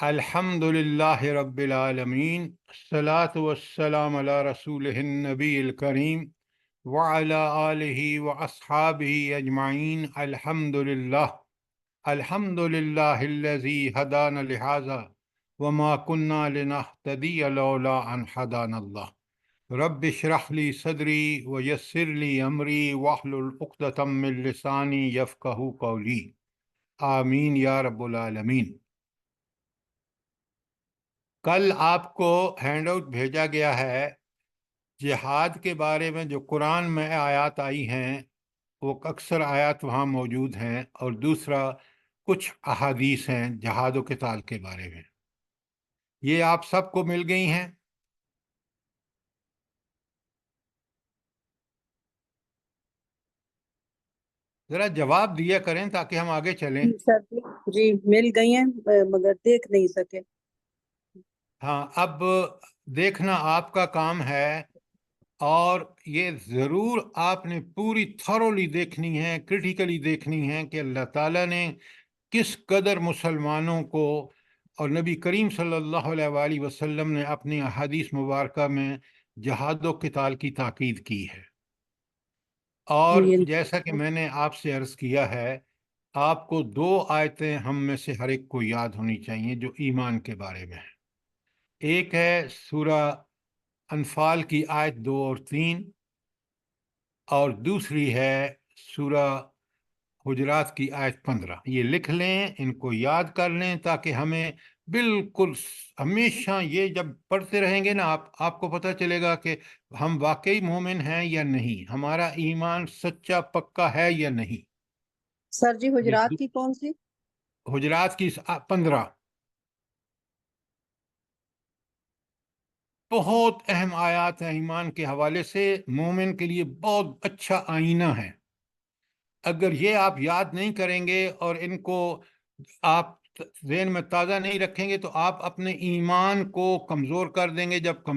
الحمدللہ رب العالمین الصلاۃ والسلام علی رسولہ النبی الکریم وعلی آلہ واصحابہ اجمعین الحمدللہ الحمدللہ الذی ہدانا لہذا وما کنا لنہتدی لولا ان ہدانا اللہ رب اشرح لی صدری ویسر لی امری واحلل عقدۃ من لسانی یفقہوا قولی آمین یا رب العالمین۔ کل آپ کو ہینڈ آؤٹ بھیجا گیا ہے جہاد کے بارے میں، جو قرآن میں آیات آئی ہیں وہ اکثر آیات وہاں موجود ہیں، اور دوسرا کچھ احادیث ہیں جہاد و قتال کے بارے میں۔ یہ آپ سب کو مل گئی ہیں؟ ذرا جواب دیا کریں تاکہ ہم آگے چلیں۔ سر جی مل گئی ہیں مگر دیکھ نہیں سکے۔ ہاں، اب دیکھنا آپ کا کام ہے، اور یہ ضرور آپ نے پوری تھرولی دیکھنی ہے، کرٹیکلی دیکھنی ہے کہ اللہ تعالیٰ نے کس قدر مسلمانوں کو اور نبی کریم صلی اللہ علیہ وآلہ وسلم نے اپنی احادیث مبارکہ میں جہاد و قتال کی تاکید کی ہے۔ اور جی جیسا کہ میں نے آپ سے عرض کیا ہے، آپ کو دو آیتیں ہم میں سے ہر ایک کو یاد ہونی چاہیے جو ایمان کے بارے میں ہیں۔ ایک ہے سورہ انفال کی آیت 2 اور 3، اور دوسری ہے سورہ حجرات کی آیت 15۔ یہ لکھ لیں، ان کو یاد کر لیں، تاکہ ہمیں بالکل ہمیشہ یہ جب پڑھتے رہیں گے نا، آپ کو پتہ چلے گا کہ ہم واقعی مومن ہیں یا نہیں، ہمارا ایمان سچا پکا ہے یا نہیں۔ سر جی حجرات یہ کی کون سی؟ حجرات کی 15 بہت اہم آیات ہیں ایمان کے حوالے سے، مومن کے لیے بہت اچھا آئینہ ہے۔ اگر یہ آپ یاد نہیں کریں گے اور ان کو آپ ذہن میں تازہ نہیں رکھیں گے تو آپ اپنے ایمان کو کمزور کر دیں گے۔ جب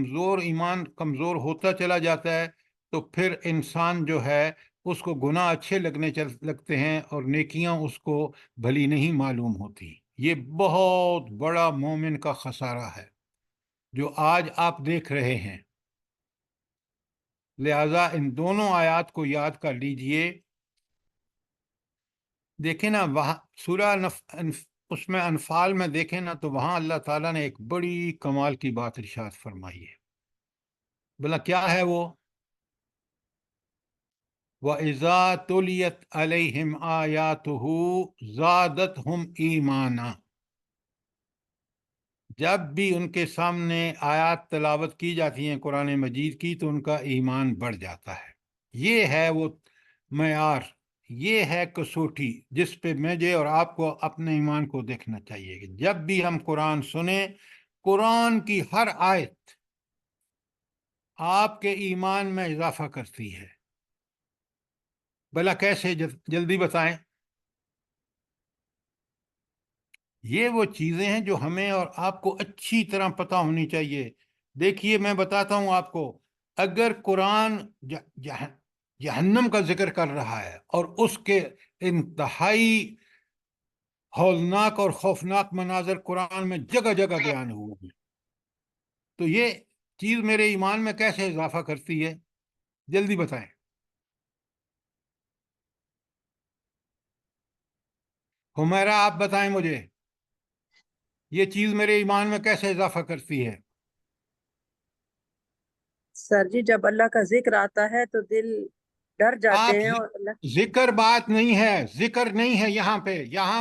ایمان کمزور ہوتا چلا جاتا ہے تو پھر انسان جو ہے اس کو گناہ اچھے لگتے ہیں اور نیکیاں اس کو بھلی نہیں معلوم ہوتی۔ یہ بہت بڑا مومن کا خسارہ ہے جو آج آپ دیکھ رہے ہیں۔ لہذا ان دونوں آیات کو یاد کر لیجئے۔ دیکھیں نا، وہاں سورہ اس میں انفال میں دیکھیں نا تو وہاں اللہ تعالیٰ نے ایک بڑی کمال کی بات ارشاد فرمائی ہے۔ بلا کیا ہے وہ؟ وَإِذَا تُلِيَتْ عَلَيْهِمْ آيَاتُهُ زَادَتْهُمْ ایمانا۔ جب بھی ان کے سامنے آیات تلاوت کی جاتی ہیں قرآن مجید کی تو ان کا ایمان بڑھ جاتا ہے۔ یہ ہے وہ معیار، یہ ہے کسوٹی جس پہ مجھے اور آپ کو اپنے ایمان کو دیکھنا چاہیے کہ جب بھی ہم قرآن سنیں، قرآن کی ہر آیت آپ کے ایمان میں اضافہ کرتی ہے۔ بھلا کیسے؟ جلدی بتائیں۔ یہ وہ چیزیں ہیں جو ہمیں اور آپ کو اچھی طرح پتہ ہونی چاہیے۔ دیکھیے میں بتاتا ہوں آپ کو، اگر قرآن جہنم کا ذکر کر رہا ہے اور اس کے انتہائی ہولناک اور خوفناک مناظر قرآن میں جگہ جگہ بیان ہوئے ہیں، تو یہ چیز میرے ایمان میں کیسے اضافہ کرتی ہے؟ جلدی بتائیں۔ حمیرہ آپ بتائیں مجھے، یہ چیز میرے ایمان میں کیسے اضافہ کرتی ہے؟ سر جی جب اللہ کا ذکر آتا ہے تو دل ڈر جاتے ہیں، اور اللہ ذکر بات نہیں ہے، ذکر نہیں ہے یہاں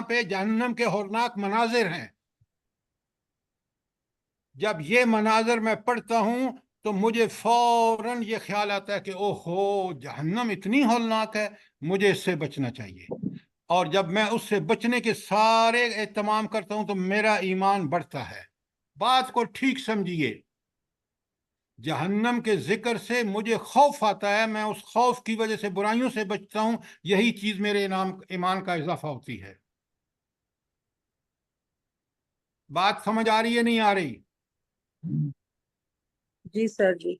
پہ جہنم کے ہولناک مناظر ہیں۔ جب یہ مناظر میں پڑھتا ہوں تو مجھے فوراً یہ خیال آتا ہے کہ اوہو جہنم اتنی ہولناک ہے، مجھے اس سے بچنا چاہیے۔ اور جب میں اس سے بچنے کے سارے اہتمام کرتا ہوں تو میرا ایمان بڑھتا ہے۔ بات کو ٹھیک سمجھیے، جہنم کے ذکر سے مجھے خوف آتا ہے، میں اس خوف کی وجہ سے برائیوں سے بچتا ہوں، یہی چیز میرے ایمان کا اضافہ ہوتی ہے۔ بات سمجھ آ رہی ہے نہیں آ رہی؟ جی سر جی۔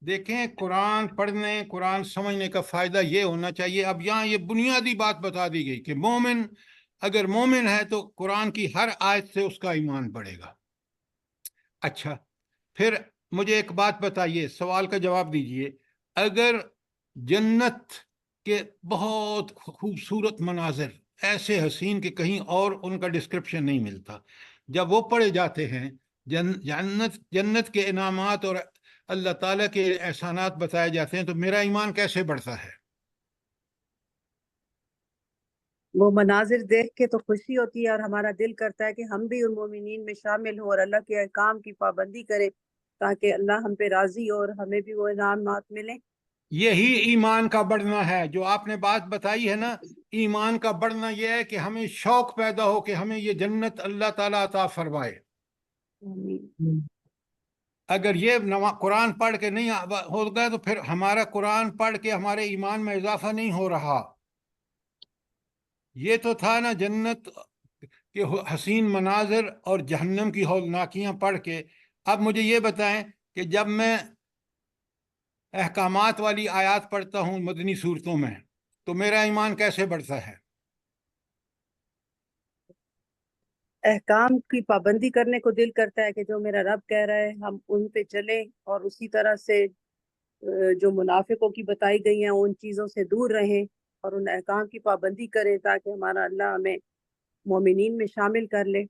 دیکھیں، قرآن پڑھنے، قرآن سمجھنے کا فائدہ یہ ہونا چاہیے۔ اب یہاں یہ بنیادی بات بتا دی گئی کہ مومن اگر مومن ہے تو قرآن کی ہر آیت سے اس کا ایمان بڑھے گا۔ اچھا، پھر مجھے ایک بات بتائیے، سوال کا جواب دیجئے۔ اگر جنت کے بہت خوبصورت مناظر ایسے حسین کہ کہیں اور ان کا ڈسکرپشن نہیں ملتا، جب وہ پڑھے جاتے ہیں، جنت کے انعامات اور اللہ تعالیٰ کے احسانات بتائے جاتے ہیں، تو میرا ایمان کیسے بڑھتا ہے؟ وہ مناظر دیکھ کے تو خوشی ہوتی ہے اور ہمارا دل کرتا ہے کہ ہم بھی ان مومنین میں شامل ہوں اور اللہ کے احکام کی پابندی کریں، تاکہ اللہ ہم پہ راضی ہو اور ہمیں بھی وہ انعامات ملیں۔ یہی ایمان کا بڑھنا ہے جو آپ نے بات بتائی ہے نا۔ ایمان کا بڑھنا یہ ہے کہ ہمیں شوق پیدا ہو کہ ہمیں یہ جنت اللہ تعالیٰ عطا فرمائے۔ آمین۔ اگر یہ قرآن پڑھ کے نہیں ہوگا تو پھر ہمارا قرآن پڑھ کے ہمارے ایمان میں اضافہ نہیں ہو رہا۔ یہ تو تھا نا جنت کے حسین مناظر اور جہنم کی ہولناکیاں پڑھ کے۔ اب مجھے یہ بتائیں کہ جب میں احکامات والی آیات پڑھتا ہوں مدنی صورتوں میں، تو میرا ایمان کیسے بڑھتا ہے؟ احکام کی پابندی کرنے کو دل کرتا ہے کہ جو میرا رب کہہ رہا ہے ہم ان پہ چلیں، اور اسی طرح سے جو منافقوں کی بتائی گئی ہیں ان چیزوں سے دور رہیں اور ان احکام کی پابندی کریں، تاکہ ہمارا اللہ ہمیں مومنین میں شامل کر لے۔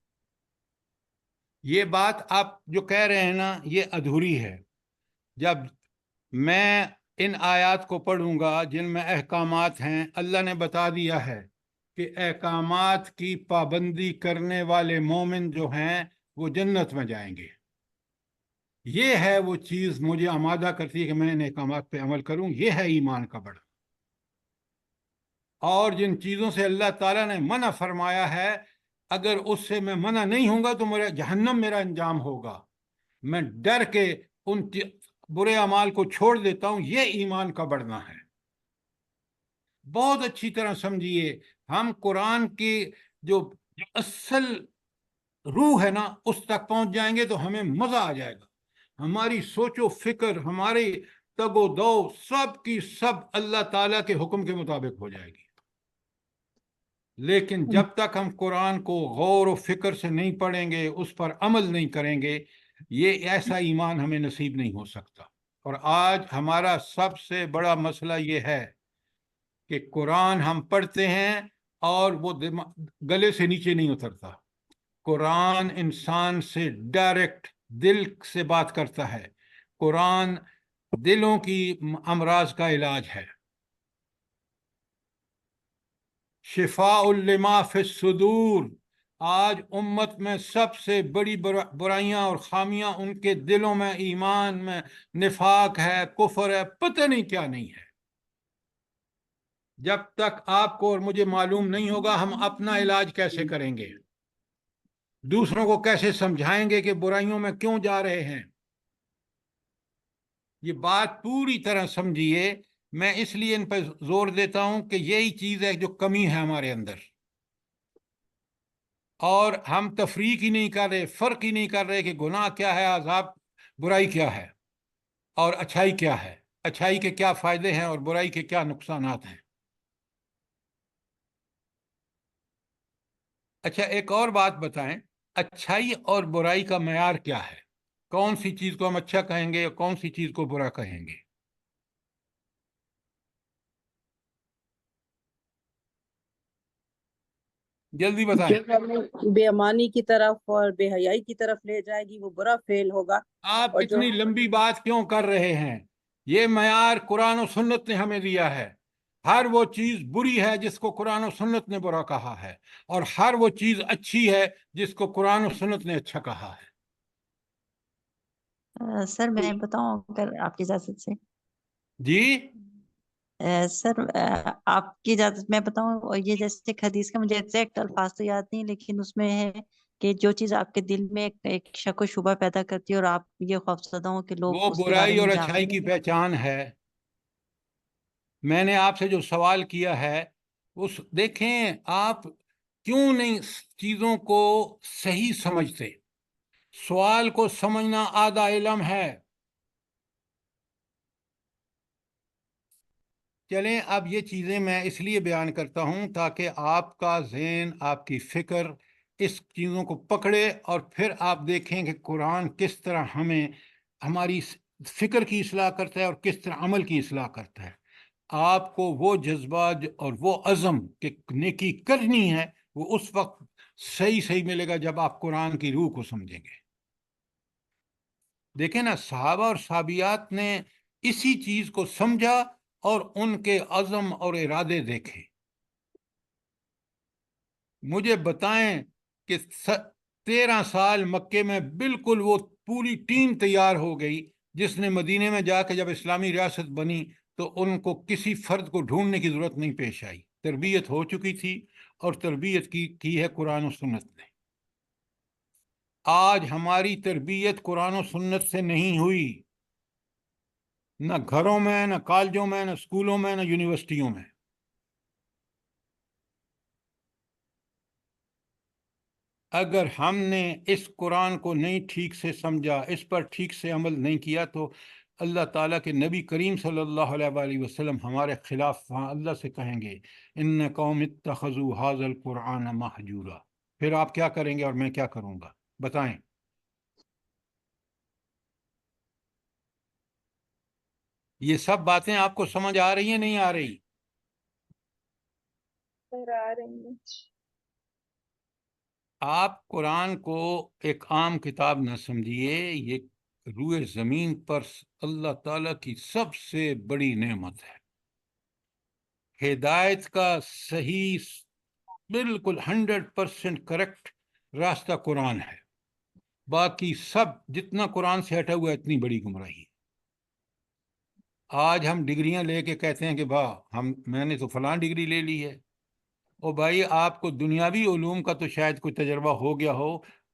یہ بات آپ جو کہہ رہے ہیں نا، یہ ادھوری ہے۔ جب میں ان آیات کو پڑھوں گا جن میں احکامات ہیں، اللہ نے بتا دیا ہے کہ احکامات کی پابندی کرنے والے مومن جو ہیں وہ جنت میں جائیں گے۔ یہ ہے وہ چیز مجھے آمادہ کرتی ہے کہ میں ان احکامات پہ عمل کروں۔ یہ ہے ایمان کا بڑھنا۔ اور جن چیزوں سے اللہ تعالیٰ نے منع فرمایا ہے، اگر اس سے میں منع نہیں ہوں گا تو میرا جہنم میرا انجام ہوگا۔ میں ڈر کے ان برے اعمال کو چھوڑ دیتا ہوں۔ یہ ایمان کا بڑھنا ہے۔ بہت اچھی طرح سمجھیے، ہم قرآن کی جو اصل روح ہے نا اس تک پہنچ جائیں گے تو ہمیں مزہ آ جائے گا۔ ہماری سوچ و فکر، ہماری تگ و دو سب کی سب اللہ تعالیٰ کے حکم کے مطابق ہو جائے گی۔ لیکن جب تک ہم قرآن کو غور و فکر سے نہیں پڑھیں گے، اس پر عمل نہیں کریں گے، یہ ایسا ایمان ہمیں نصیب نہیں ہو سکتا۔ اور آج ہمارا سب سے بڑا مسئلہ یہ ہے کہ قرآن ہم پڑھتے ہیں اور وہ گلے سے نیچے نہیں اترتا۔ قرآن انسان سے ڈائریکٹ دل سے بات کرتا ہے۔ قرآن دلوں کی امراض کا علاج ہے۔ شفاء لما فی الصدور۔ آج امت میں سب سے بڑی برائیاں اور خامیاں ان کے دلوں میں، ایمان میں نفاق ہے، کفر ہے، پتہ نہیں کیا نہیں ہے۔ جب تک آپ کو اور مجھے معلوم نہیں ہوگا ہم اپنا علاج کیسے کریں گے، دوسروں کو کیسے سمجھائیں گے کہ برائیوں میں کیوں جا رہے ہیں۔ یہ بات پوری طرح سمجھیے۔ میں اس لیے ان پہ زور دیتا ہوں کہ یہی چیز ہے جو کمی ہے ہمارے اندر، اور ہم تفریق ہی نہیں کر رہے، فرق ہی نہیں کر رہے کہ گناہ کیا ہے، عذاب برائی کیا ہے، اور اچھائی کیا ہے، اچھائی کے کیا فائدے ہیں اور برائی کے کیا نقصانات ہیں۔ اچھا، ایک اور بات بتائیں، اچھائی اور برائی کا معیار کیا ہے؟ کون سی چیز کو ہم اچھا کہیں گے اور کون سی چیز کو برا کہیں گے؟ جلدی بتائیں۔ جو ہمیں بے امانی کی طرف اور بے حیائی کی طرف لے جائے گی وہ برا فعل ہوگا، آپ اور جو اتنی لمبی بات کیوں کر رہے ہیں؟ یہ معیار قرآن و سنت نے ہمیں دیا ہے۔ ہر وہ چیز بری ہے جس کو قرآن و سنت نے برا کہا ہے، اور ہر وہ چیز اچھی ہے جس کو قرآن و سنت نے اچھا کہا ہے۔ سر میں بتاؤں اگر آپ کی اجازت سے؟ جی سر آپ کی اجازت میں بتاؤں، اور یہ جیسے حدیث کا مجھے ایگزیکٹ الفاظ تو یاد نہیں، لیکن اس میں ہے کہ جو چیز آپ کے دل میں ایک شک و شبہ پیدا کرتی ہے اور آپ یہ خوفزدہ ہوں کہ وہ لوگ اس کے بارے برائی میں اور جان اچھائی کی لیں۔ پہچان ہے۔ میں نے آپ سے جو سوال کیا ہے اس دیکھیں، آپ کیوں نہیں چیزوں کو صحیح سمجھتے؟ سوال کو سمجھنا آدھا علم ہے۔ چلیں اب یہ چیزیں میں اس لیے بیان کرتا ہوں تاکہ آپ کا ذہن، آپ کی فکر اس چیزوں کو پکڑے، اور پھر آپ دیکھیں کہ قرآن کس طرح ہمیں ہماری فکر کی اصلاح کرتا ہے اور کس طرح عمل کی اصلاح کرتا ہے۔ آپ کو وہ جذبات اور وہ عزم کہ نیکی کرنی ہے، وہ اس وقت صحیح ملے گا جب آپ قرآن کی روح کو سمجھیں گے۔ دیکھیں نا، صحابہ اور صحابیات نے اسی چیز کو سمجھا اور ان کے عزم اور ارادے دیکھے۔ مجھے بتائیں کہ 13 سال مکے میں بالکل وہ پوری ٹیم تیار ہو گئی، جس نے مدینے میں جا کے جب اسلامی ریاست بنی تو ان کو کسی فرد کو ڈھونڈنے کی ضرورت نہیں پیش آئی، تربیت ہو چکی تھی، اور تربیت کی ہے قرآن و سنت نے۔ آج ہماری تربیت قرآن و سنت سے نہیں ہوئی، نہ گھروں میں، نہ کالجوں میں، نہ اسکولوں میں، نہ یونیورسٹیوں میں۔ اگر ہم نے اس قرآن کو نہیں ٹھیک سے سمجھا، اس پر ٹھیک سے عمل نہیں کیا، تو اللہ تعالیٰ کے نبی کریم صلی اللہ علیہ وآلہ وسلم ہمارے خلاف وہاں اللہ سے کہیں گے ان قوم اتخذوا ھذا القرآن مہجورا۔ پھر آپ کیا کریں گے اور میں کیا کروں گا؟ بتائیں۔ یہ سب باتیں آپ کو سمجھ آ رہی ہیں نہیں آ رہی؟ آ رہی ہیں۔ آپ قرآن کو ایک عام کتاب نہ سمجھیے، یہ روئے زمین پر اللہ تعالیٰ کی سب سے بڑی نعمت ہے۔ ہدایت کا صحیح، بالکل 100% کریکٹ راستہ قرآن ہے، باقی سب جتنا قرآن سے ہٹا ہوا ہے اتنی بڑی گمراہی ہے۔ آج ہم ڈگریاں لے کے کہتے ہیں کہ میں نے تو فلاں ڈگری لے لی ہے۔ او بھائی، آپ کو دنیاوی علوم کا تو شاید کوئی تجربہ ہو گیا ہو،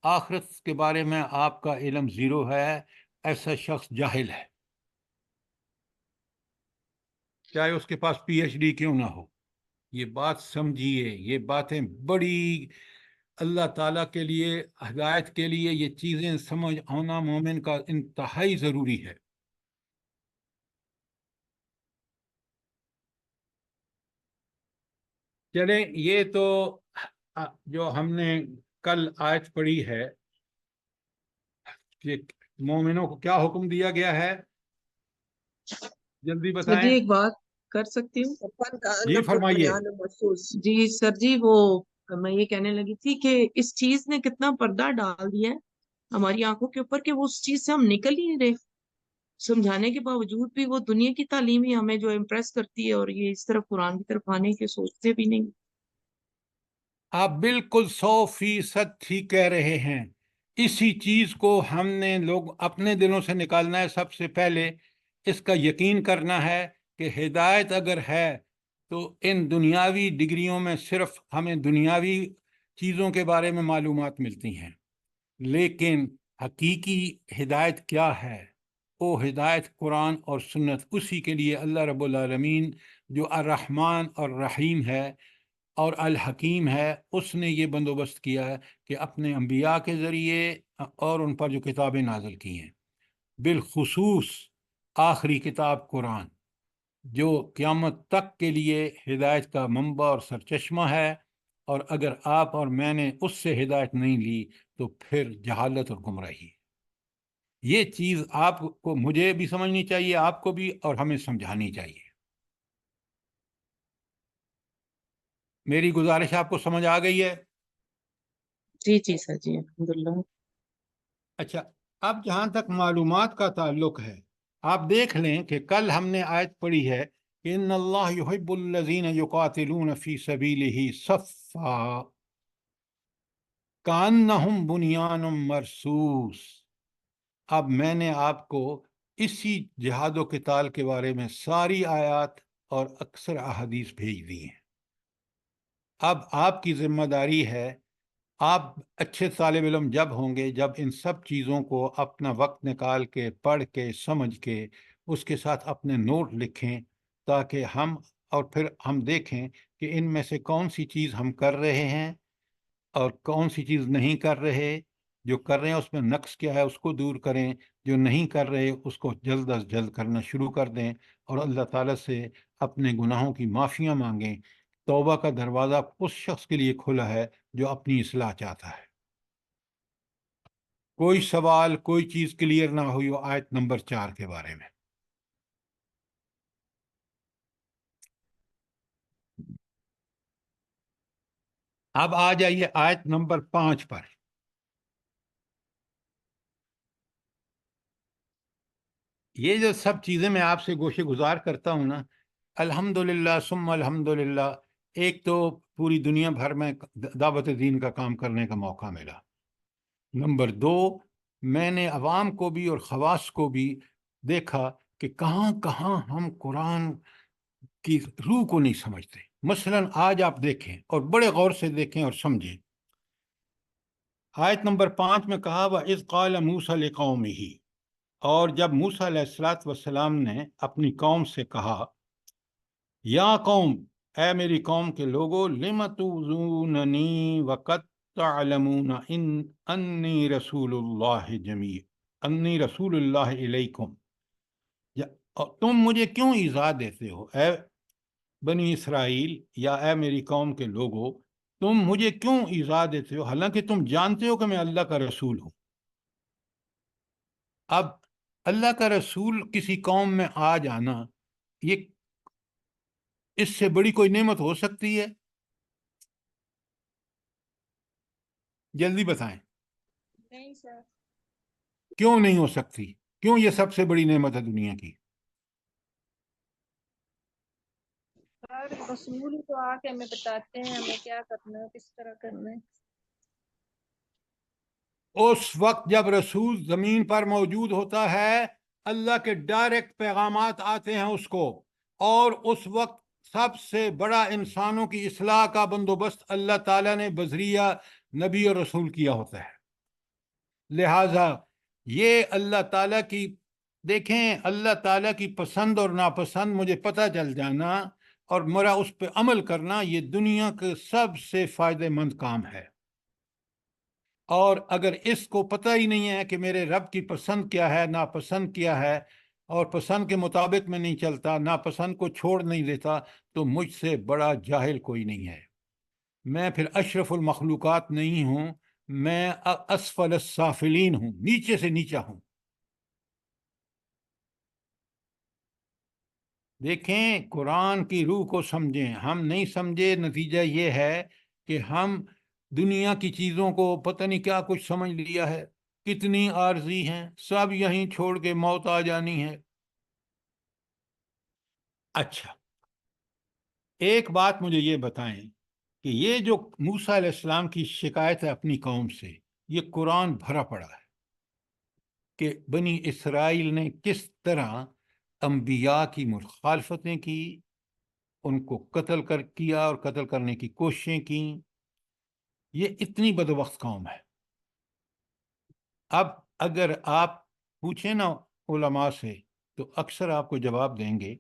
آخرت کے بارے میں آپ کا علم زیرو ہے، ایسا شخص جاہل ہے، چاہے اس کے پاس پی ایچ ڈی کیوں نہ ہو۔ یہ بات سمجھیے، یہ باتیں بڑی اللہ تعالیٰ کے لیے، ہدایت کے لیے یہ چیزیں سمجھ ہونا مومن کا انتہائی ضروری ہے۔ چلیں، یہ تو جو ہم نے کل آیت پڑھی ہے کہ مومنوں کو کیا حکم دیا گیا ہے، جلدی سر جی بتائیں۔ ایک بات کر سکتی ہوں؟ جی فرمائیے۔ جی سر جی، وہ میں یہ کہنے لگی تھی کہ اس چیز نے کتنا پردہ ڈال دیا ہے ہماری آنکھوں کے اوپر کہ وہ اس چیز سے ہم نکل ہی نہیں رہے۔ سمجھانے کے باوجود بھی وہ دنیا کی تعلیم ہی ہمیں جو امپریس کرتی ہے، اور یہ اس طرف قرآن کی طرف آنے کے سوچتے بھی نہیں۔ آپ بالکل 100% ٹھیک کہہ رہے ہیں۔ اسی چیز کو ہم نے لوگ اپنے دلوں سے نکالنا ہے۔ سب سے پہلے اس کا یقین کرنا ہے کہ ہدایت اگر ہے تو ان دنیاوی ڈگریوں میں صرف ہمیں دنیاوی چیزوں کے بارے میں معلومات ملتی ہیں، لیکن حقیقی ہدایت کیا ہے؟ وہ ہدایت قرآن اور سنت۔ اسی کے لیے اللہ رب العالمین جو الرحمن اور رحیم ہے اور الحکیم ہے، اس نے یہ بندوبست کیا ہے کہ اپنے انبیاء کے ذریعے اور ان پر جو کتابیں نازل کی ہیں، بالخصوص آخری کتاب قرآن، جو قیامت تک کے لیے ہدایت کا منبع اور سرچشمہ ہے، اور اگر آپ اور میں نے اس سے ہدایت نہیں لی تو پھر جہالت اور گمراہی۔ یہ چیز آپ کو، مجھے بھی سمجھنی چاہیے، آپ کو بھی، اور ہمیں سمجھانی چاہیے۔ میری گزارش آپ کو سمجھ آ گئی ہے؟ جی جی سر جی، الحمدللہ۔ اچھا، اب جہاں تک معلومات کا تعلق ہے، آپ دیکھ لیں کہ کل ہم نے آیت پڑھی ہے کہ ان اللہ یحب الذین یقاتلون فی سبیلہ صفا کانہم بنیان مرصوص۔ اب میں نے آپ کو اسی جہاد و قتال کے بارے میں ساری آیات اور اکثر احادیث بھیج دی ہیں۔ اب آپ کی ذمہ داری ہے، آپ اچھے طالب علم جب ہوں گے جب ان سب چیزوں کو اپنا وقت نکال کے پڑھ کے سمجھ کے اس کے ساتھ اپنے نوٹ لکھیں، تاکہ اور پھر ہم دیکھیں کہ ان میں سے کون سی چیز ہم کر رہے ہیں اور کون سی چیز نہیں کر رہے، جو کر رہے ہیں اس میں نقص کیا ہے اس کو دور کریں، جو نہیں کر رہے اس کو جلد از جلد کرنا شروع کر دیں، اور اللہ تعالیٰ سے اپنے گناہوں کی معافیاں مانگیں۔ توبہ کا دروازہ اس شخص کے لیے کھلا ہے جو اپنی اصلاح چاہتا ہے۔ کوئی سوال، کوئی چیز کلیئر نہ ہوئی ہو آیت نمبر 4 کے بارے میں؟ اب آ جائیے آیت نمبر 5 پر۔ یہ جو سب چیزیں میں آپ سے گوشے گزار کرتا ہوں نا، الحمدللہ ثم الحمدللہ، ایک تو پوری دنیا بھر میں دعوت دین کا کام کرنے کا موقع ملا، نمبر 2 میں نے عوام کو بھی اور خواص کو بھی دیکھا کہ کہاں کہاں ہم قرآن کی روح کو نہیں سمجھتے۔ مثلا آج آپ دیکھیں اور بڑے غور سے دیکھیں اور سمجھیں، آیت نمبر 5 میں کہا وَإِذْ قَالَ مُوسَىٰ لِقَوْمِهِ، اور جب موسیٰ علیہ السلام نے اپنی قوم سے کہا، یا قوم، اے میری قوم کے لوگو، لِمَ تُؤْذُونَنِي وَقَدْ تَعْلَمُونَ أَنِّي رَسُولُ اللَّهِ إِلَيْكُمْ، تم مجھے کیوں ایذا دیتے ہو، اے بنی اسرائیل یا اے میری قوم کے لوگو، تم مجھے کیوں ایذا دیتے ہو حالانکہ تم جانتے ہو کہ میں اللہ کا رسول ہوں۔ اب اللہ کا رسول کسی قوم میں آ جانا، یہ اس سے بڑی کوئی نعمت ہو سکتی ہے؟ جلدی بتائیں، نہیں سر، کیوں نہیں ہو سکتی؟ کیوں یہ سب سے بڑی نعمت ہے دنیا کی؟ سر رسول ہی تو آ کے ہمیں بتاتے ہیں ہمیں کیا کرنا ہے، کس طرح کرنا ہے۔ اس وقت جب رسول زمین پر موجود ہوتا ہے، اللہ کے ڈائریکٹ پیغامات آتے ہیں اس کو، اور اس وقت سب سے بڑا انسانوں کی اصلاح کا بندوبست اللہ تعالیٰ نے بذریعہ نبی اور رسول کیا ہوتا ہے۔ لہٰذا یہ اللہ تعالیٰ کی، دیکھیں، اللہ تعالیٰ کی پسند اور ناپسند مجھے پتہ چل جانا اور میرا اس پہ عمل کرنا، یہ دنیا کے سب سے فائدہ مند کام ہے۔ اور اگر اس کو پتہ ہی نہیں ہے کہ میرے رب کی پسند کیا ہے، ناپسند کیا ہے، اور پسند کے مطابق میں نہیں چلتا، ناپسند کو چھوڑ نہیں دیتا، تو مجھ سے بڑا جاہل کوئی نہیں ہے۔ میں پھر اشرف المخلوقات نہیں ہوں، میں اسفل السافلین ہوں، نیچے سے نیچا ہوں۔ دیکھیں، قرآن کی روح کو سمجھیں، ہم نہیں سمجھے، نتیجہ یہ ہے کہ ہم دنیا کی چیزوں کو پتہ نہیں کیا کچھ سمجھ لیا ہے، کتنی عارضی ہیں، سب یہیں چھوڑ کے موت آ جانی ہے۔ اچھا، ایک بات مجھے یہ بتائیں کہ یہ جو موسیٰ علیہ السلام کی شکایت ہے اپنی قوم سے، یہ قرآن بھرا پڑا ہے کہ بنی اسرائیل نے کس طرح انبیاء کی مخالفتیں کی، ان کو قتل کیا اور قتل کرنے کی کوششیں کی۔ یہ اتنی بدبخت قوم ہے۔ اب اگر آپ پوچھیں نا علماء سے، تو اکثر آپ کو جواب دیں گے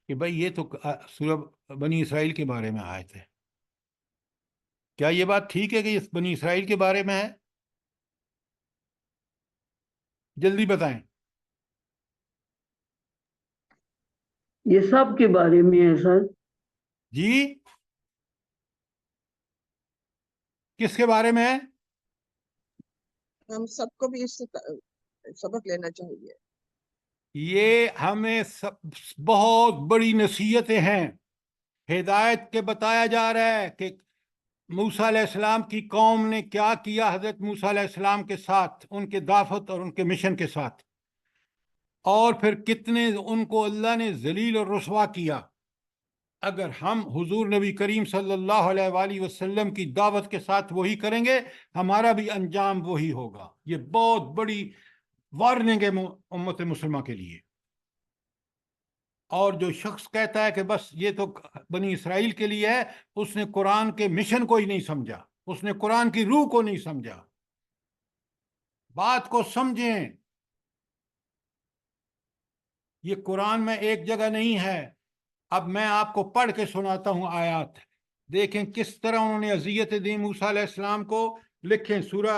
کہ بھائی یہ تو سورہ بنی اسرائیل کے بارے میں آیت ہے۔ کیا یہ بات ٹھیک ہے کہ یہ بنی اسرائیل کے بارے میں ہے؟ جلدی بتائیں۔ یہ سب کے بارے میں ہے سر۔ جی، کس کے بارے میں ہے؟ ہم سب کو بھی اس سے سبق لینا چاہیے۔ یہ ہمیں بہت بڑی نصیحتیں ہیں، ہدایت کے بتایا جا رہا ہے کہ موسیٰ علیہ السلام کی قوم نے کیا کیا حضرت موسیٰ علیہ السلام کے ساتھ، ان کے دعوت اور ان کے مشن کے ساتھ، اور پھر کتنے ان کو اللہ نے ذلیل اور رسوا کیا۔ اگر ہم حضور نبی کریم صلی اللہ علیہ وآلہ وسلم کی دعوت کے ساتھ وہی کریں گے، ہمارا بھی انجام وہی ہوگا۔ یہ بہت بڑی وارننگ ہے امت مسلمہ کے لیے۔ اور جو شخص کہتا ہے کہ بس یہ تو بنی اسرائیل کے لیے ہے، اس نے قرآن کے مشن کو ہی نہیں سمجھا، اس نے قرآن کی روح کو نہیں سمجھا۔ بات کو سمجھیں، یہ قرآن میں ایک جگہ نہیں ہے۔ اب میں آپ کو پڑھ کے سناتا ہوں آیات، دیکھیں کس طرح انہوں نے اذیت دی موسیٰ علیہ السلام کو۔ لکھیں سورہ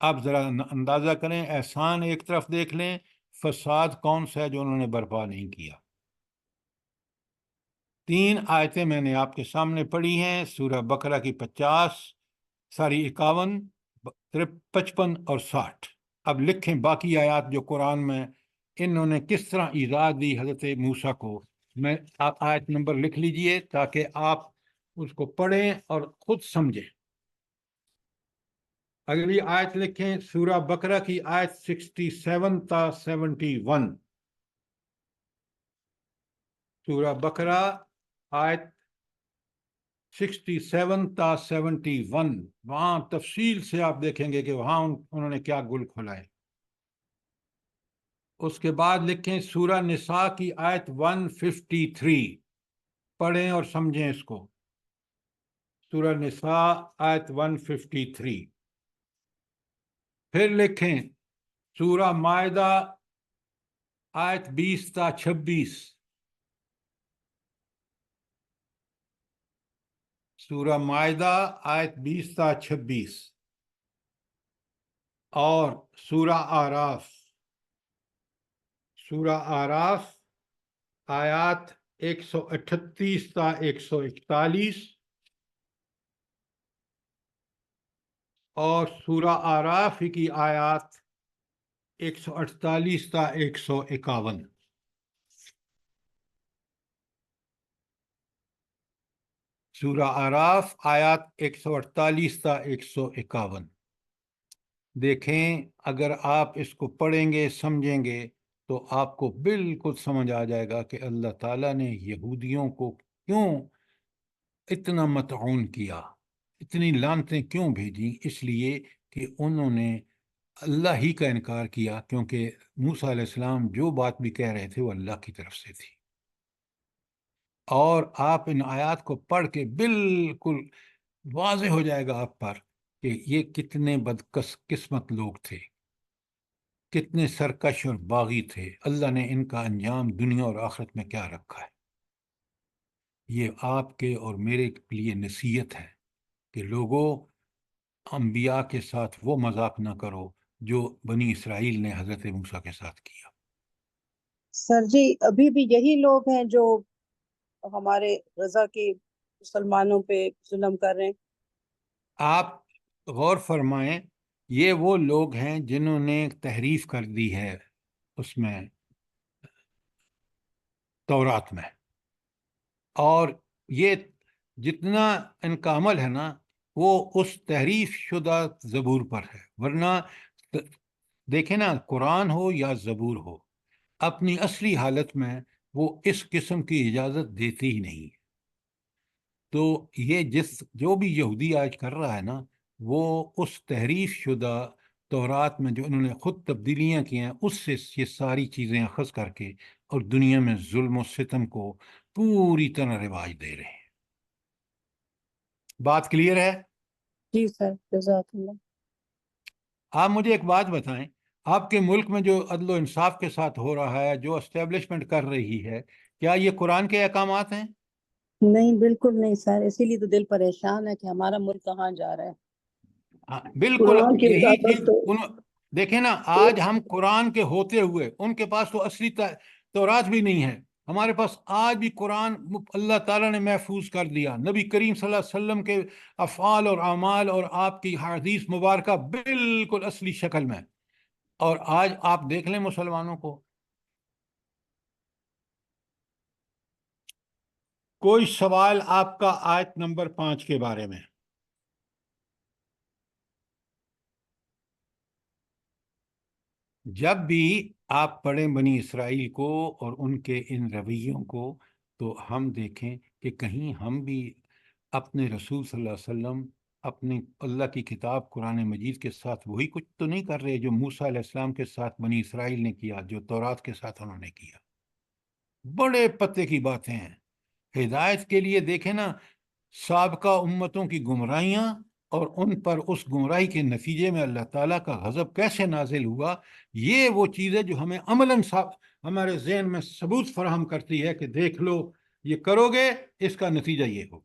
آپ ذرا اندازہ کریں، احسان ایک طرف دیکھ لیں، فساد کون سا ہے جو انہوں نے برپا نہیں کیا۔ 3 آیتیں میں نے آپ کے سامنے پڑھی ہیں، سورہ بقرہ کی 51، 55 اور 60۔ اب لکھیں باقی آیات جو قرآن میں انہوں نے کس طرح ایذا دی حضرت موسیٰ کو۔ میں آپ آیت نمبر لکھ لیجئے تاکہ آپ اس کو پڑھیں اور خود سمجھیں۔ اگلی آیت لکھیں سورہ بقرہ کی آیت 67 تا 71۔ سورہ بقرہ آیت 67 تا 71، وہاں تفصیل سے آپ دیکھیں گے کہ وہاں انہوں نے کیا گل کھلائے۔ اس کے بعد لکھیں سورہ نساء کی آیت 153، پڑھیں اور سمجھیں اس کو۔ سورہ نساء آیت 153۔ پھر لکھیں سورہ مائدہ آیت 20 تا 26۔ سورہ مائدہ آیت 20 تا 26 اور سورہ آراف۔ سورہ آراف آیات 138 تا 141 اور سورہ آراف کی آیات 148 تا 151۔ سورہ آراف آیات 148 تا 151۔ دیکھیں اگر آپ اس کو پڑھیں گے سمجھیں گے تو آپ کو بالکل سمجھ آ جائے گا کہ اللہ تعالیٰ نے یہودیوں کو کیوں اتنا مطعون کیا، اتنی لعنتیں کیوں بھیجیں۔ اس لیے کہ انہوں نے اللہ ہی کا انکار کیا، کیونکہ موسیٰ علیہ السلام جو بات بھی کہہ رہے تھے وہ اللہ کی طرف سے تھی۔ اور آپ ان آیات کو پڑھ کے بالکل واضح ہو جائے گا آپ پر کہ یہ کتنے بدقسمت لوگ تھے، کتنے سرکش اور باغی تھے، اللہ نے ان کا انجام دنیا اور آخرت میں کیا رکھا ہے۔ یہ آپ کے اور میرے لیے نصیحت ہے کہ لوگوں، انبیاء کے ساتھ وہ مذاق نہ کرو جو بنی اسرائیل نے حضرت موسیٰ کے ساتھ کیا۔ سر جی ابھی بھی یہی لوگ ہیں جو ہمارے غزہ کے مسلمانوں پہ ظلم کر رہے ہیں؟ آپ غور فرمائیں، یہ وہ لوگ ہیں جنہوں نے تحریف کر دی ہے اس میں، تورات میں، اور یہ جتنا ان کا عمل ہے نا وہ اس تحریف شدہ زبور پر ہے۔ ورنہ دیکھیں نا، قرآن ہو یا زبور ہو، اپنی اصلی حالت میں وہ اس قسم کی اجازت دیتی ہی نہیں۔ تو یہ جو بھی یہودی آج کر رہا ہے نا، وہ اس تحریف شدہ تورات میں جو انہوں نے خود تبدیلیاں کی ہیں اس سے یہ ساری چیزیں اخذ کر کے اور دنیا میں ظلم و ستم کو پوری طرح رواج دے رہے ہیں۔ بات کلیئر ہے؟ جی سر، جزاک اللہ۔ آپ مجھے ایک بات بتائیں، آپ کے ملک میں جو عدل و انصاف کے ساتھ ہو رہا ہے، جو اسٹیبلشمنٹ کر رہی ہے، کیا یہ قرآن کے احکامات ہیں؟ نہیں بالکل نہیں سر، اسی لیے تو دل پریشان ہے کہ ہمارا ملک کہاں جا رہا ہے۔ ہاں، بالکل قرآن کی یہی اطاعت چیز تو دیکھیں نا، آج ہم قرآن کے ہوتے ہوئے ان کے پاس تو اصلی تورات بھی نہیں ہے، ہمارے پاس آج بھی قرآن اللہ تعالیٰ نے محفوظ کر دیا، نبی کریم صلی اللہ علیہ وسلم کے افعال اور اعمال اور آپ کی حدیث مبارکہ بالکل اصلی شکل میں، اور آج آپ دیکھ لیں مسلمانوں کو۔ کوئی سوال آپ کا آیت نمبر 5 کے بارے میں؟ جب بھی آپ پڑھیں بنی اسرائیل کو اور ان کے ان رویوں کو، تو ہم دیکھیں کہ کہیں ہم بھی اپنے رسول صلی اللہ علیہ وسلم، اپنی اللہ کی کتاب قرآن مجید کے ساتھ وہی کچھ تو نہیں کر رہے جو موسیٰ علیہ السلام کے ساتھ بنی اسرائیل نے کیا، جو تورات کے ساتھ انہوں نے کیا۔ بڑے پتے کی باتیں ہیں۔ ہدایت کے لیے دیکھیں نا، سابقہ امتوں کی گمراہیاں اور ان پر اس گمراہی کے نتیجے میں اللہ تعالیٰ کا غضب کیسے نازل ہوا، یہ وہ چیزیں جو ہمیں عملاً ہمارے ذہن میں ثبوت فراہم کرتی ہے کہ دیکھ لو، یہ کرو گے اس کا نتیجہ یہ ہوگا۔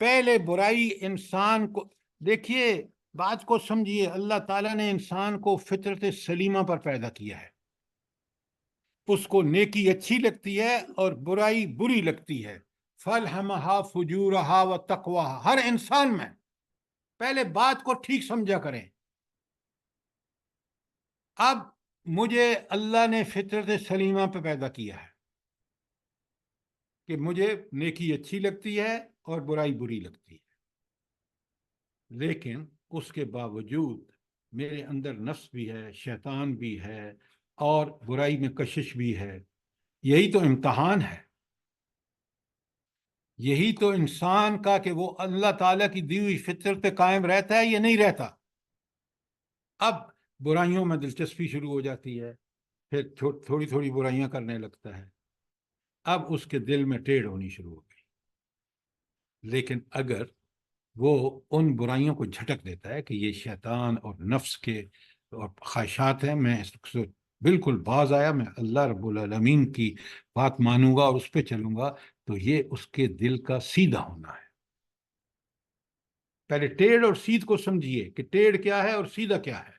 پہلے برائی انسان کو، دیکھیے بات کو سمجھیے، اللہ تعالیٰ نے انسان کو فطرت سلیمہ پر پیدا کیا ہے، اس کو نیکی اچھی لگتی ہے اور برائی بری لگتی ہے، فَأَلْهَمَهَا فُجُورَهَا وَتَقْوَاهَا، ہر انسان میں۔ پہلے بات کو ٹھیک سمجھا کریں۔ اب مجھے اللہ نے فطرت سلیمہ پہ پیدا کیا ہے کہ مجھے نیکی اچھی لگتی ہے اور برائی بری لگتی ہے، لیکن اس کے باوجود میرے اندر نفس بھی ہے، شیطان بھی ہے، اور برائی میں کشش بھی ہے۔ یہی تو امتحان ہے، یہی تو انسان کا کہ وہ اللہ تعالیٰ کی دی ہوئی فطرت پہ قائم رہتا ہے یا نہیں رہتا۔ اب برائیوں میں دلچسپی شروع ہو جاتی ہے، پھر تھوڑی تھوڑی برائیاں کرنے لگتا ہے، اب اس کے دل میں ٹیڑھ ہونی شروع ہو گئی۔ لیکن اگر وہ ان برائیوں کو جھٹک دیتا ہے کہ یہ شیطان اور نفس کے اور خواہشات ہیں، میں اس سے بالکل باز آیا، میں اللہ رب العالمین کی بات مانوں گا اور اس پہ چلوں گا، تو یہ اس کے دل کا سیدھا ہونا ہے۔ پہلے ٹیڑھ اور سیدھ کو سمجھیے کہ ٹیڑھ کیا ہے اور سیدھا کیا ہے۔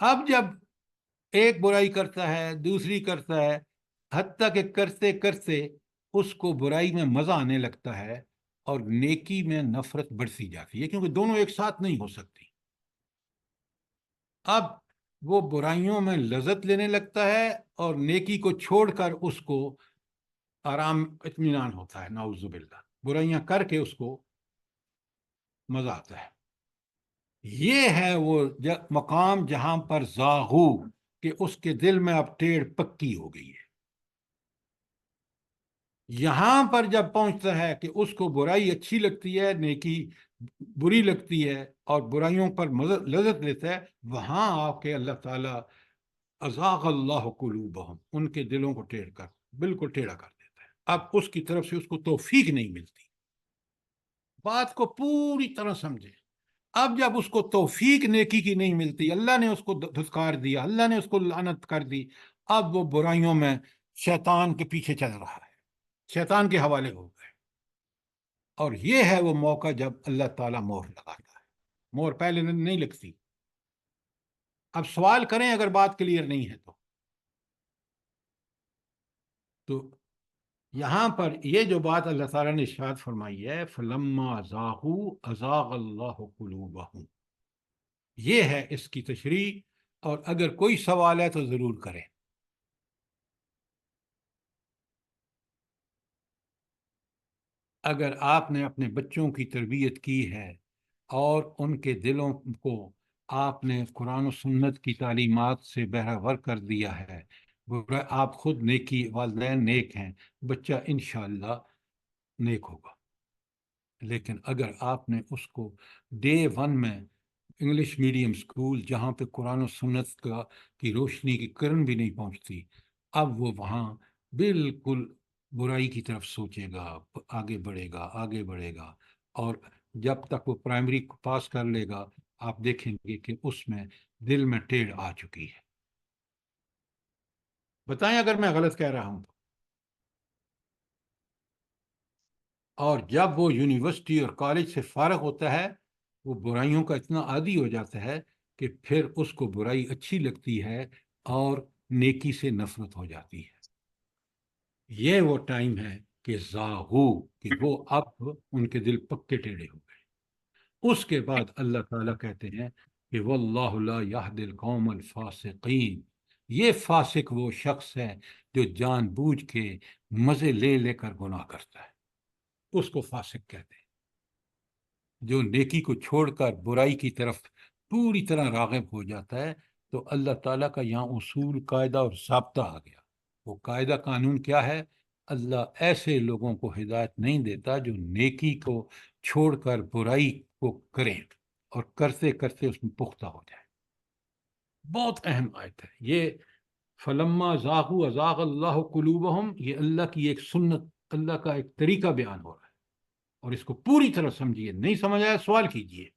اب جب ایک برائی کرتا ہے، دوسری کرتا ہے، حتیٰ کہ کرتے کرتے اس کو برائی میں مزہ آنے لگتا ہے اور نیکی میں نفرت بڑھتی جاتی ہے، کیونکہ دونوں ایک ساتھ نہیں ہو سکتی۔ اب وہ برائیوں میں لذت لینے لگتا ہے اور نیکی کو چھوڑ کر اس کو آرام اطمینان ہوتا ہے، نعوذ باللہ، برائیاں کر کے اس کو مزہ آتا ہے۔ یہ ہے وہ مقام جہاں پر زاغو، کہ اس کے دل میں اب ٹیڑھ پکی ہو گئی ہے۔ یہاں پر جب پہنچتا ہے کہ اس کو برائی اچھی لگتی ہے، نیکی بری لگتی ہے، اور برائیوں پر لذت لیتا ہے، وہاں آ کے اللہ تعالیٰ ازاغ اللہ قلوبہم، ان کے دلوں کو ٹیڑھ کر بالکل ٹیڑھا کر دیتا ہے۔ اب اس کی طرف سے اس کو توفیق نہیں ملتی۔ بات کو پوری طرح سمجھے۔ اب جب اس کو توفیق نیکی کی نہیں ملتی، اللہ نے اس کو دھتکار دیا، اللہ نے اس کو لعنت کر دی، اب وہ برائیوں میں شیطان کے پیچھے چل رہا ہے، شیطان کے حوالے ہو گئے۔ اور یہ ہے وہ موقع جب اللہ تعالیٰ مہر لگاتا ہے۔ مہر پہلے نہیں لگتی۔ اب سوال کریں اگر بات کلیئر نہیں ہے تو یہاں پر یہ جو بات اللہ تعالیٰ نے ارشاد فرمائی ہے، فَلَمَّا زَاغُوا أَزَاغَ اللَّهُ قُلُوبَهُمْ، یہ ہے اس کی تشریح، اور اگر کوئی سوال ہے تو ضرور کریں۔ اگر آپ نے اپنے بچوں کی تربیت کی ہے اور ان کے دلوں کو آپ نے قرآن و سنت کی تعلیمات سے بہرہ کر دیا ہے، آپ خود نیکی، والدین نیک ہیں، بچہ انشاءاللہ نیک ہوگا۔ لیکن اگر آپ نے اس کو ڈے ون میں انگلش میڈیم اسکول، جہاں پہ قرآن و سنت کی روشنی کی کرن بھی نہیں پہنچتی، اب وہ وہاں بالکل برائی کی طرف سوچے گا، آگے بڑھے گا، آگے بڑھے گا، اور جب تک وہ پرائمری کو پاس کر لے گا، آپ دیکھیں گے کہ اس میں دل میں ٹیڑھ آ چکی ہے۔ بتائیں اگر میں غلط کہہ رہا ہوں۔ اور جب وہ یونیورسٹی اور کالج سے فارغ ہوتا ہے، وہ برائیوں کا اتنا عادی ہو جاتا ہے کہ پھر اس کو برائی اچھی لگتی ہے اور نیکی سے نفرت ہو جاتی ہے۔ یہ وہ ٹائم ہے کہ زاغو، کہ وہ اب ان کے دل پکے ٹیڑھے ہو گئے۔ اس کے بعد اللہ تعالیٰ کہتے ہیں کہ واللہ لا یہدی القوم الفاسقین، یہ فاسق وہ شخص ہے جو جان بوجھ کے مزے لے لے کر گناہ کرتا ہے، اس کو فاسق کہتے ہیں۔ جو نیکی کو چھوڑ کر برائی کی طرف پوری طرح راغب ہو جاتا ہے، تو اللہ تعالیٰ کا یہاں اصول، قاعدہ اور ضابطہ آ گیا۔ وہ قاعدہ قانون کیا ہے؟ اللہ ایسے لوگوں کو ہدایت نہیں دیتا جو نیکی کو چھوڑ کر برائی کو کریں اور کرتے کرتے اس میں پختہ ہو جائے۔ بہت اہم آیت ہے یہ، فلما زاغوا ازاغ اللہ قلوبہم، یہ اللہ کی ایک سنت، اللہ کا ایک طریقہ بیان ہو رہا ہے، اور اس کو پوری طرح سمجھیے۔ نہیں سمجھ آیا سوال کیجیے۔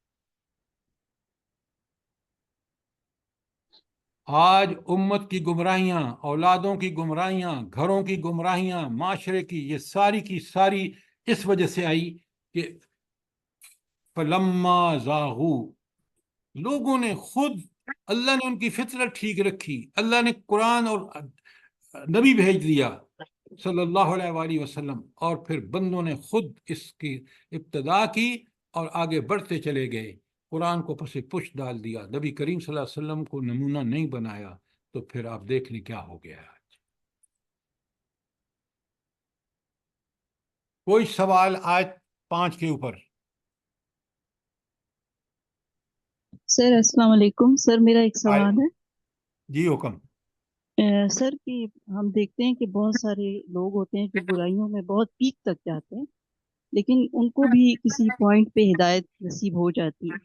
آج امت کی گمراہیاں، اولادوں کی گمراہیاں، گھروں کی گمراہیاں، معاشرے کی، یہ ساری کی ساری اس وجہ سے آئی کہ فلما زاغو، لوگوں نے خود، اللہ نے ان کی فطرت ٹھیک رکھی، اللہ نے قرآن اور نبی بھیج دیا صلی اللہ علیہ وآلہ وسلم، اور پھر بندوں نے خود اس کی ابتدا کی اور آگے بڑھتے چلے گئے، قرآن کو پس پش ڈال دیا، نبی کریم صلی اللہ علیہ وسلم کو نمونہ نہیں بنایا، تو پھر آپ دیکھ لیں کیا ہو گیا ہے۔ کوئی سوال آیت 5 کے اوپر؟ سر السلام علیکم سر، میرا ایک سوال ہے جی حکم۔ سر کہ ہم دیکھتے ہیں کہ بہت سارے لوگ ہوتے ہیں جو برائیوں میں بہت پیک تک جاتے ہیں، لیکن ان کو بھی کسی پوائنٹ پہ ہدایت نصیب ہو جاتی ہے،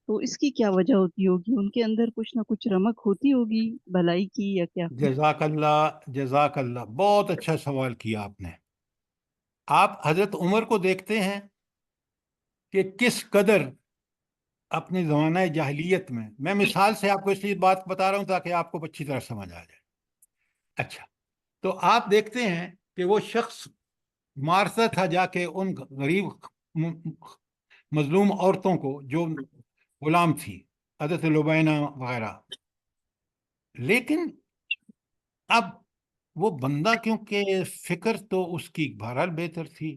تو اس کی کیا وجہ ہوتی ہوگی؟ ان کے اندر کچھ نہ کچھ رمق ہوتی ہوگی بھلائی کی یا کیا؟ جزاک اللہ، جزاک اللہ، بہت اچھا سوال کیا آپ نے۔ آپ حضرت عمر کو دیکھتے ہیں کہ کس قدر اپنے زمانہ جاہلیت میں مثال سے آپ کو اس لیے بات بتا رہا ہوں تاکہ آپ کو اچھی طرح سمجھ آ جائے۔ اچھا، تو آپ دیکھتے ہیں کہ وہ شخص مارتا تھا جا کے ان غریب مظلوم عورتوں کو جو غلام تھی، حضرت لبینہ وغیرہ، لیکن اب وہ بندہ کیونکہ فکر تو اس کی بہرحال بہتر تھی،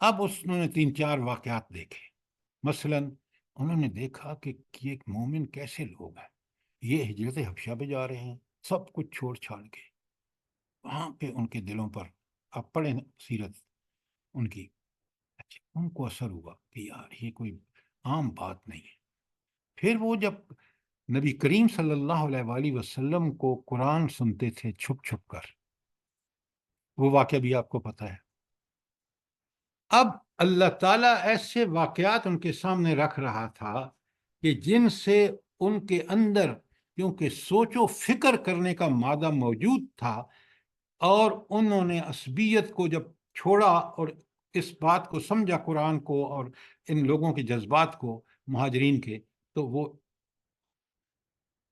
اب انہوں نے 3-4 واقعات دیکھے۔ مثلا انہوں نے دیکھا کہ یہ ایک مومن کیسے لوگ ہیں، یہ ہجرت حبشہ پہ جا رہے ہیں سب کچھ چھوڑ چھاڑ کے، وہاں پہ ان کے دلوں پر، آپ پڑھیں سیرت ان کی، اچھا ان کو اثر ہوا کہ یار یہ کوئی عام بات نہیں ہے۔ پھر وہ جب نبی کریم صلی اللہ علیہ وآلہ وسلم کو قرآن سنتے تھے چھپ چھپ کر، وہ واقعہ بھی آپ کو پتہ ہے، اب اللہ تعالیٰ ایسے واقعات ان کے سامنے رکھ رہا تھا کہ جن سے ان کے اندر، کیونکہ سوچ و فکر کرنے کا مادہ موجود تھا، اور انہوں نے عصبیت کو جب چھوڑا اور اس بات کو سمجھا، قرآن کو اور ان لوگوں کے جذبات کو، مہاجرین کے، تو وہ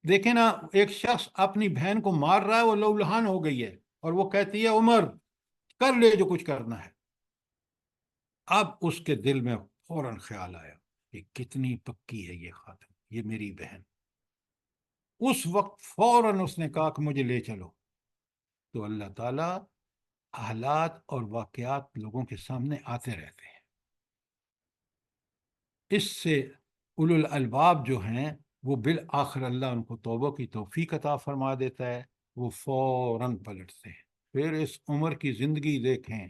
دیکھیں نا، ایک شخص اپنی بہن کو مار رہا ہے، وہ لو لہان ہو گئی ہے، اور وہ کہتی ہے عمر کر لے جو کچھ کرنا ہے۔ اب اس کے دل میں فوراً خیال آیا کہ کتنی پکی ہے یہ خاتون، یہ میری بہن۔ اس وقت فوراً اس نے کہا کہ مجھے لے چلو۔ تو اللہ تعالیٰ حالات اور واقعات لوگوں کے سامنے آتے رہتے ہیں، اس سے اولو الالباب جو ہیں وہ بالآخر اللہ ان کو توبہ کی توفیق عطا فرما دیتا ہے، وہ فوراً پلٹتے ہیں۔ پھر اس عمر کی زندگی دیکھیں،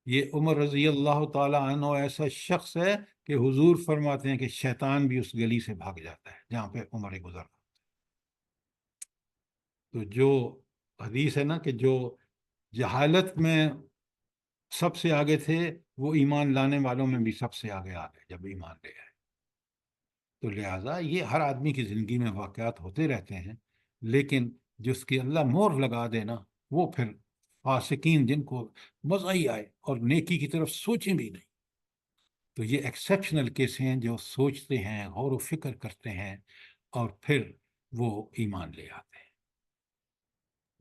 یہ عمر رضی اللہ تعالیٰ عنہ ایسا شخص ہے کہ حضور فرماتے ہیں کہ شیطان بھی اس گلی سے بھاگ جاتا ہے جہاں پہ عمر گزر۔ تو جو حدیث ہے نا کہ جو جہالت میں سب سے آگے تھے، وہ ایمان لانے والوں میں بھی سب سے آگے آ گئے جب ایمان لے آئے۔ تو لہٰذا یہ ہر آدمی کی زندگی میں واقعات ہوتے رہتے ہیں، لیکن جس کی اللہ مہر لگا دے نا، وہ پھر فاسقین جن کو مزہ ہی آئے اور نیکی کی طرف سوچیں بھی نہیں، تو یہ ایکسیپشنل کیس ہیں جو سوچتے ہیں، غور و فکر کرتے ہیں، اور پھر وہ ایمان لے آتے ہیں۔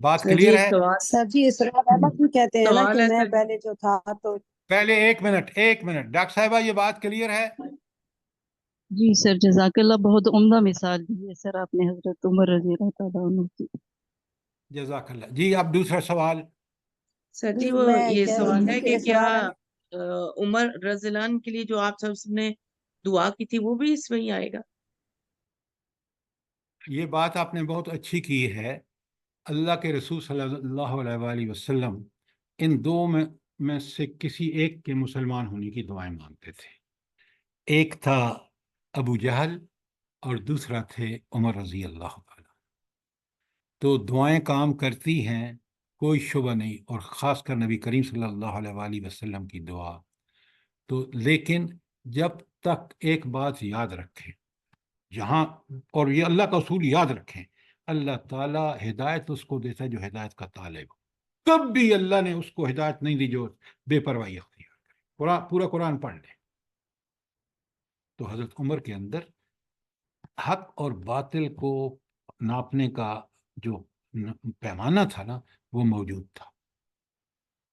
بات سر جی کلیئر ایک ہے؟ سوال سر جی اسرار احمد بھی کہتے ہیں نا سوال کہ ہے میں سر جی۔ پہلے جو تھا تو پہلے ایک منٹ ڈاکٹر صاحبہ، یہ بات کلیئر ہے؟ جی سر، جزاک اللہ، بہت عمدہ مثال دی ہے سر آپ نے حضرت عمر رضی اللہ تعالیٰ عنہ کی۔ جزاک اللہ۔ جی اب دوسرا سوال۔ سر جی نہیں وہ میں یہ کہہ رہی سوال تھی ہے کہ کہ کیا اسرار احمد عمر رضی اللہ عنہ کے لیے جو آپ سب نے دعا کی تھی وہ بھی اس میں ہی آئے گا؟ یہ بات آپ نے بہت اچھی کی ہے۔ اللہ کے رسول صلی اللہ علیہ وآلہ وسلم ان دو میں سے کسی ایک کے مسلمان ہونے کی دعائیں مانگتے تھے۔ ایک تھا ابو جہل اور دوسرا تھے عمر رضی اللہ تعالیٰ۔ تو دعائیں کام کرتی ہیں، کوئی شبہ نہیں، اور خاص کر نبی کریم صلی اللہ علیہ وآلہ وسلم کی دعا۔ تو لیکن جب تک ایک بات یاد رکھیں، جہاں، اور یہ اللہ کا اصول یاد رکھیں، اللہ تعالیٰ ہدایت اس کو دیتا ہے جو ہدایت کا طالب ہو۔ کبھی اللہ نے اس کو ہدایت نہیں دی جو بے پرواہی اختیار کرے۔ پورا قرآن پڑھ لیں تو حضرت عمر کے اندر حق اور باطل کو ناپنے کا جو پیمانہ تھا نا، وہ موجود تھا۔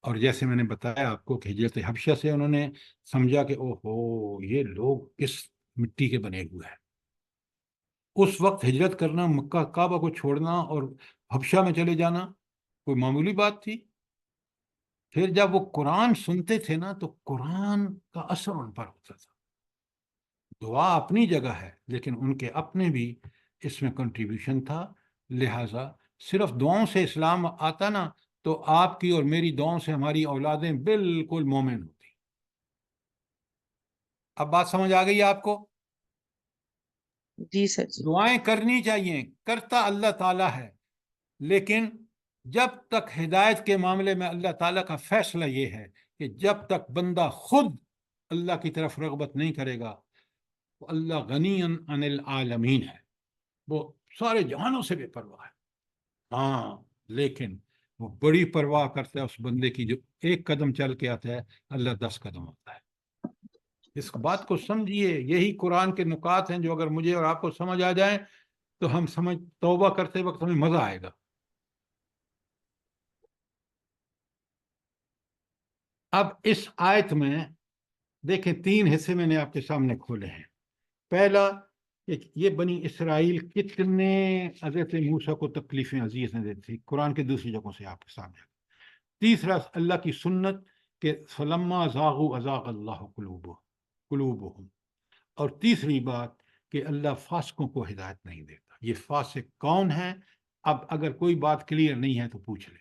اور جیسے میں نے بتایا آپ کو کہ ہجرت حبشہ سے انہوں نے سمجھا کہ اوہو یہ لوگ کس مٹی کے بنے ہوئے ہیں. اس وقت ہجرت کرنا، مکہ کعبہ کو چھوڑنا اور حبشہ میں چلے جانا کوئی معمولی بات تھی؟ پھر جب وہ قرآن سنتے تھے نا تو قرآن کا اثر ان پر ہوتا تھا. دعا اپنی جگہ ہے لیکن ان کے اپنے بھی اس میں کنٹریبیوشن تھا. لہٰذا صرف دعاؤں سے اسلام آتا نا تو آپ کی اور میری دعاؤں سے ہماری اولادیں بالکل مومن ہوتی. اب بات سمجھ آ گئی آپ کو؟ جی سر جی. دعائیں کرنی چاہیے، کرتا اللہ تعالیٰ ہے، لیکن جب تک ہدایت کے معاملے میں اللہ تعالیٰ کا فیصلہ یہ ہے کہ جب تک بندہ خود اللہ کی طرف رغبت نہیں کرے گا، تو اللہ غنی عن العالمین ہے، وہ سارے جہانوں سے بے پرواہ ہے. ہاں لیکن وہ بڑی پرواہ کرتا ہے اس بندے کی جو ایک قدم چل کے آتا ہے، اللہ 10 قدم ہوتا ہے. اس بات کو سمجھیے، یہی قرآن کے نکات ہیں جو اگر مجھے اور آپ کو سمجھ آ جائیں تو ہم توبہ کرتے وقت ہمیں مزہ آئے گا. اب اس آیت میں دیکھیں 3 حصے میں نے آپ کے سامنے کھولے ہیں. پہلا کہ یہ بنی اسرائیل کتنے حضرت موسیٰ کو تکلیفیں عزیز نے دیتی تھی، قرآن کے دوسری جگہوں سے آپ کے سامنے. تیسرا اللہ کی سنت کہ فلما زاغوا ازاغ اللہ قلوبہم. اور تیسری بات کہ اللہ فاسقوں کو ہدایت نہیں دیتا. یہ فاسق کون ہے؟ اب اگر کوئی بات کلیئر نہیں ہے تو پوچھ لیں.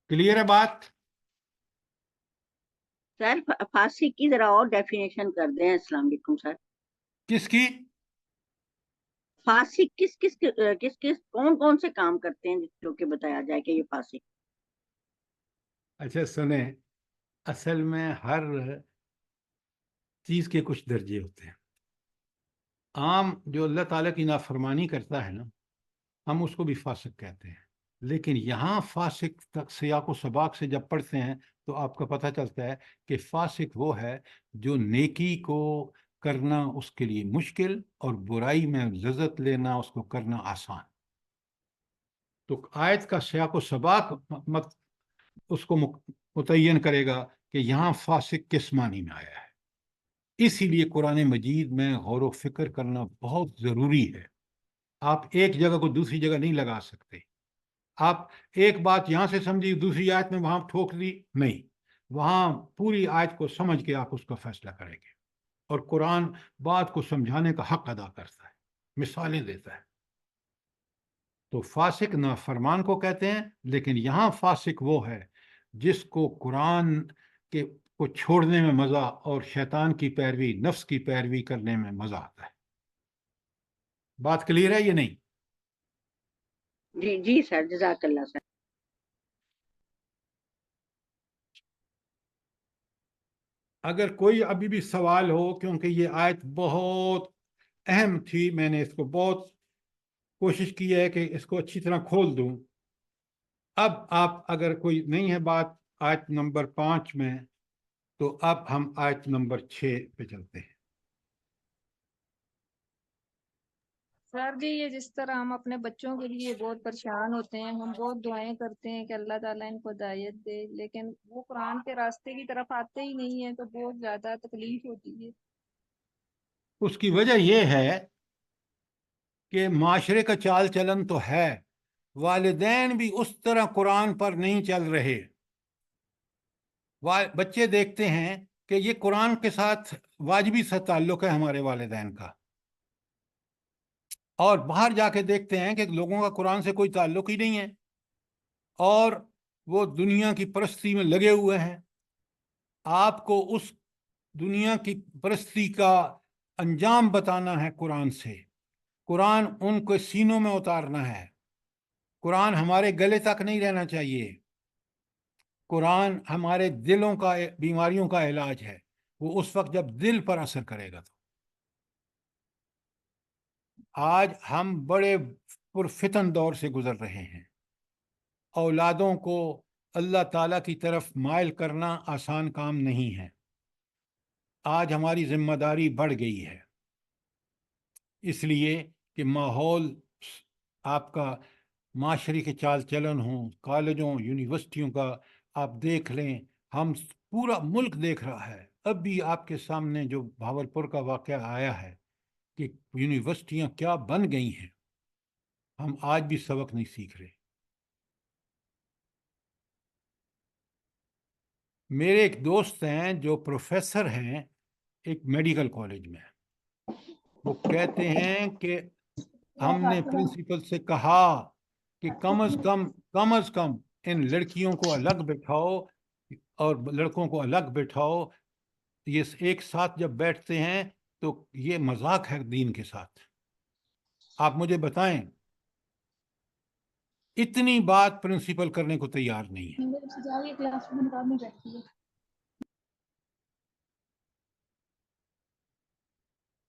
کلیئر ہے بات؟ سر فاسق کی ذرا اور ڈیفینیشن کر دیں. السلام علیکم سر. کس کی؟ فاسق کس کس کس کس کون کون سے کام کرتے ہیں جو کہ بتایا جائے کہ یہ فاسق؟ اچھا سنیں، اصل میں ہر چیز کے کچھ درجے ہوتے ہیں. عام جو اللہ تعالیٰ کی نافرمانی کرتا ہے نا، ہم اس کو بھی فاسق کہتے ہیں. لیکن یہاں فاسق تک سیاق و سباق سے جب پڑھتے ہیں تو آپ کو پتہ چلتا ہے کہ فاسق وہ ہے جو نیکی کو کرنا اس کے لیے مشکل اور برائی میں لذت لینا اس کو کرنا آسان. تو آیت کا سیاق و سباق اس کو متعین کرے گا کہ یہاں فاسق کس معنی میں آیا ہے. اسی لیے قرآن مجید میں غور و فکر کرنا بہت ضروری ہے. آپ ایک جگہ کو دوسری جگہ نہیں لگا سکتے. آپ ایک بات یہاں سے سمجھی دوسری آیت میں وہاں ٹھوک دی، نہیں، وہاں پوری آیت کو سمجھ کے آپ اس کا فیصلہ کریں گے. اور قرآن بات کو سمجھانے کا حق ادا کرتا ہے، مثالیں دیتا ہے. تو فاسق نافرمان کو کہتے ہیں، لیکن یہاں فاسق وہ ہے جس کو قرآن کے کو چھوڑنے میں مزہ اور شیطان کی پیروی، نفس کی پیروی کرنے میں مزہ آتا ہے. بات کلیئر ہے یہ نہیں؟ جی جی سر، جزاک اللہ سر. اگر کوئی ابھی بھی سوال ہو، کیونکہ یہ آیت بہت اہم تھی، میں نے اس کو بہت کوشش کی ہے کہ اس کو اچھی طرح کھول دوں. اب آپ اگر کوئی نہیں ہے بات آیت نمبر 5 میں، تو اب ہم آیت نمبر 6 پہ چلتے ہیں. سر جی یہ جس طرح ہم اپنے بچوں کے لیے بہت پریشان ہوتے ہیں، ہم بہت دعائیں کرتے ہیں کہ اللہ تعالیٰ ان کو ہدایت دے، لیکن وہ قرآن کے راستے کی طرف آتے ہی نہیں ہیں تو بہت زیادہ تکلیف ہوتی ہے. اس کی وجہ یہ ہے کہ معاشرے کا چال چلن تو ہے، والدین بھی اس طرح قرآن پر نہیں چل رہے. بچے دیکھتے ہیں کہ یہ قرآن کے ساتھ واجبی سا تعلق ہے ہمارے والدین کا، اور باہر جا کے دیکھتے ہیں کہ لوگوں کا قرآن سے کوئی تعلق ہی نہیں ہے اور وہ دنیا کی پرستی میں لگے ہوئے ہیں. آپ کو اس دنیا کی پرستی کا انجام بتانا ہے قرآن سے. قرآن ان کو سینوں میں اتارنا ہے. قرآن ہمارے گلے تک نہیں رہنا چاہیے. قرآن ہمارے دلوں کا بیماریوں کا علاج ہے. وہ اس وقت جب دل پر اثر کرے گا. تو آج ہم بڑے پرفتن دور سے گزر رہے ہیں. اولادوں کو اللہ تعالیٰ کی طرف مائل کرنا آسان کام نہیں ہے. آج ہماری ذمہ داری بڑھ گئی ہے. اس لیے کہ ماحول آپ کا معاشرے کے چال چلن ہوں، کالجوں یونیورسٹیوں کا آپ دیکھ لیں، ہم پورا ملک دیکھ رہا ہے۔ اب بھی آپ کے سامنے جو بھاولپور کا واقعہ آیا ہے کہ یونیورسٹیاں کیا بن گئی ہیں، ہم آج بھی سبق نہیں سیکھ رہے۔ میرے ایک دوست ہیں جو پروفیسر ہیں ایک میڈیکل کالج میں، وہ کہتے ہیں کہ ہم نے پرنسپل سے کہا کہ کم از کم ان لڑکیوں کو الگ بٹھاؤ اور لڑکوں کو الگ بٹھاؤ، یہ ایک ساتھ جب بیٹھتے ہیں تو یہ مذاق ہے دین کے ساتھ۔ آپ مجھے بتائیں، اتنی بات پرنسپل کرنے کو تیار نہیں ہے۔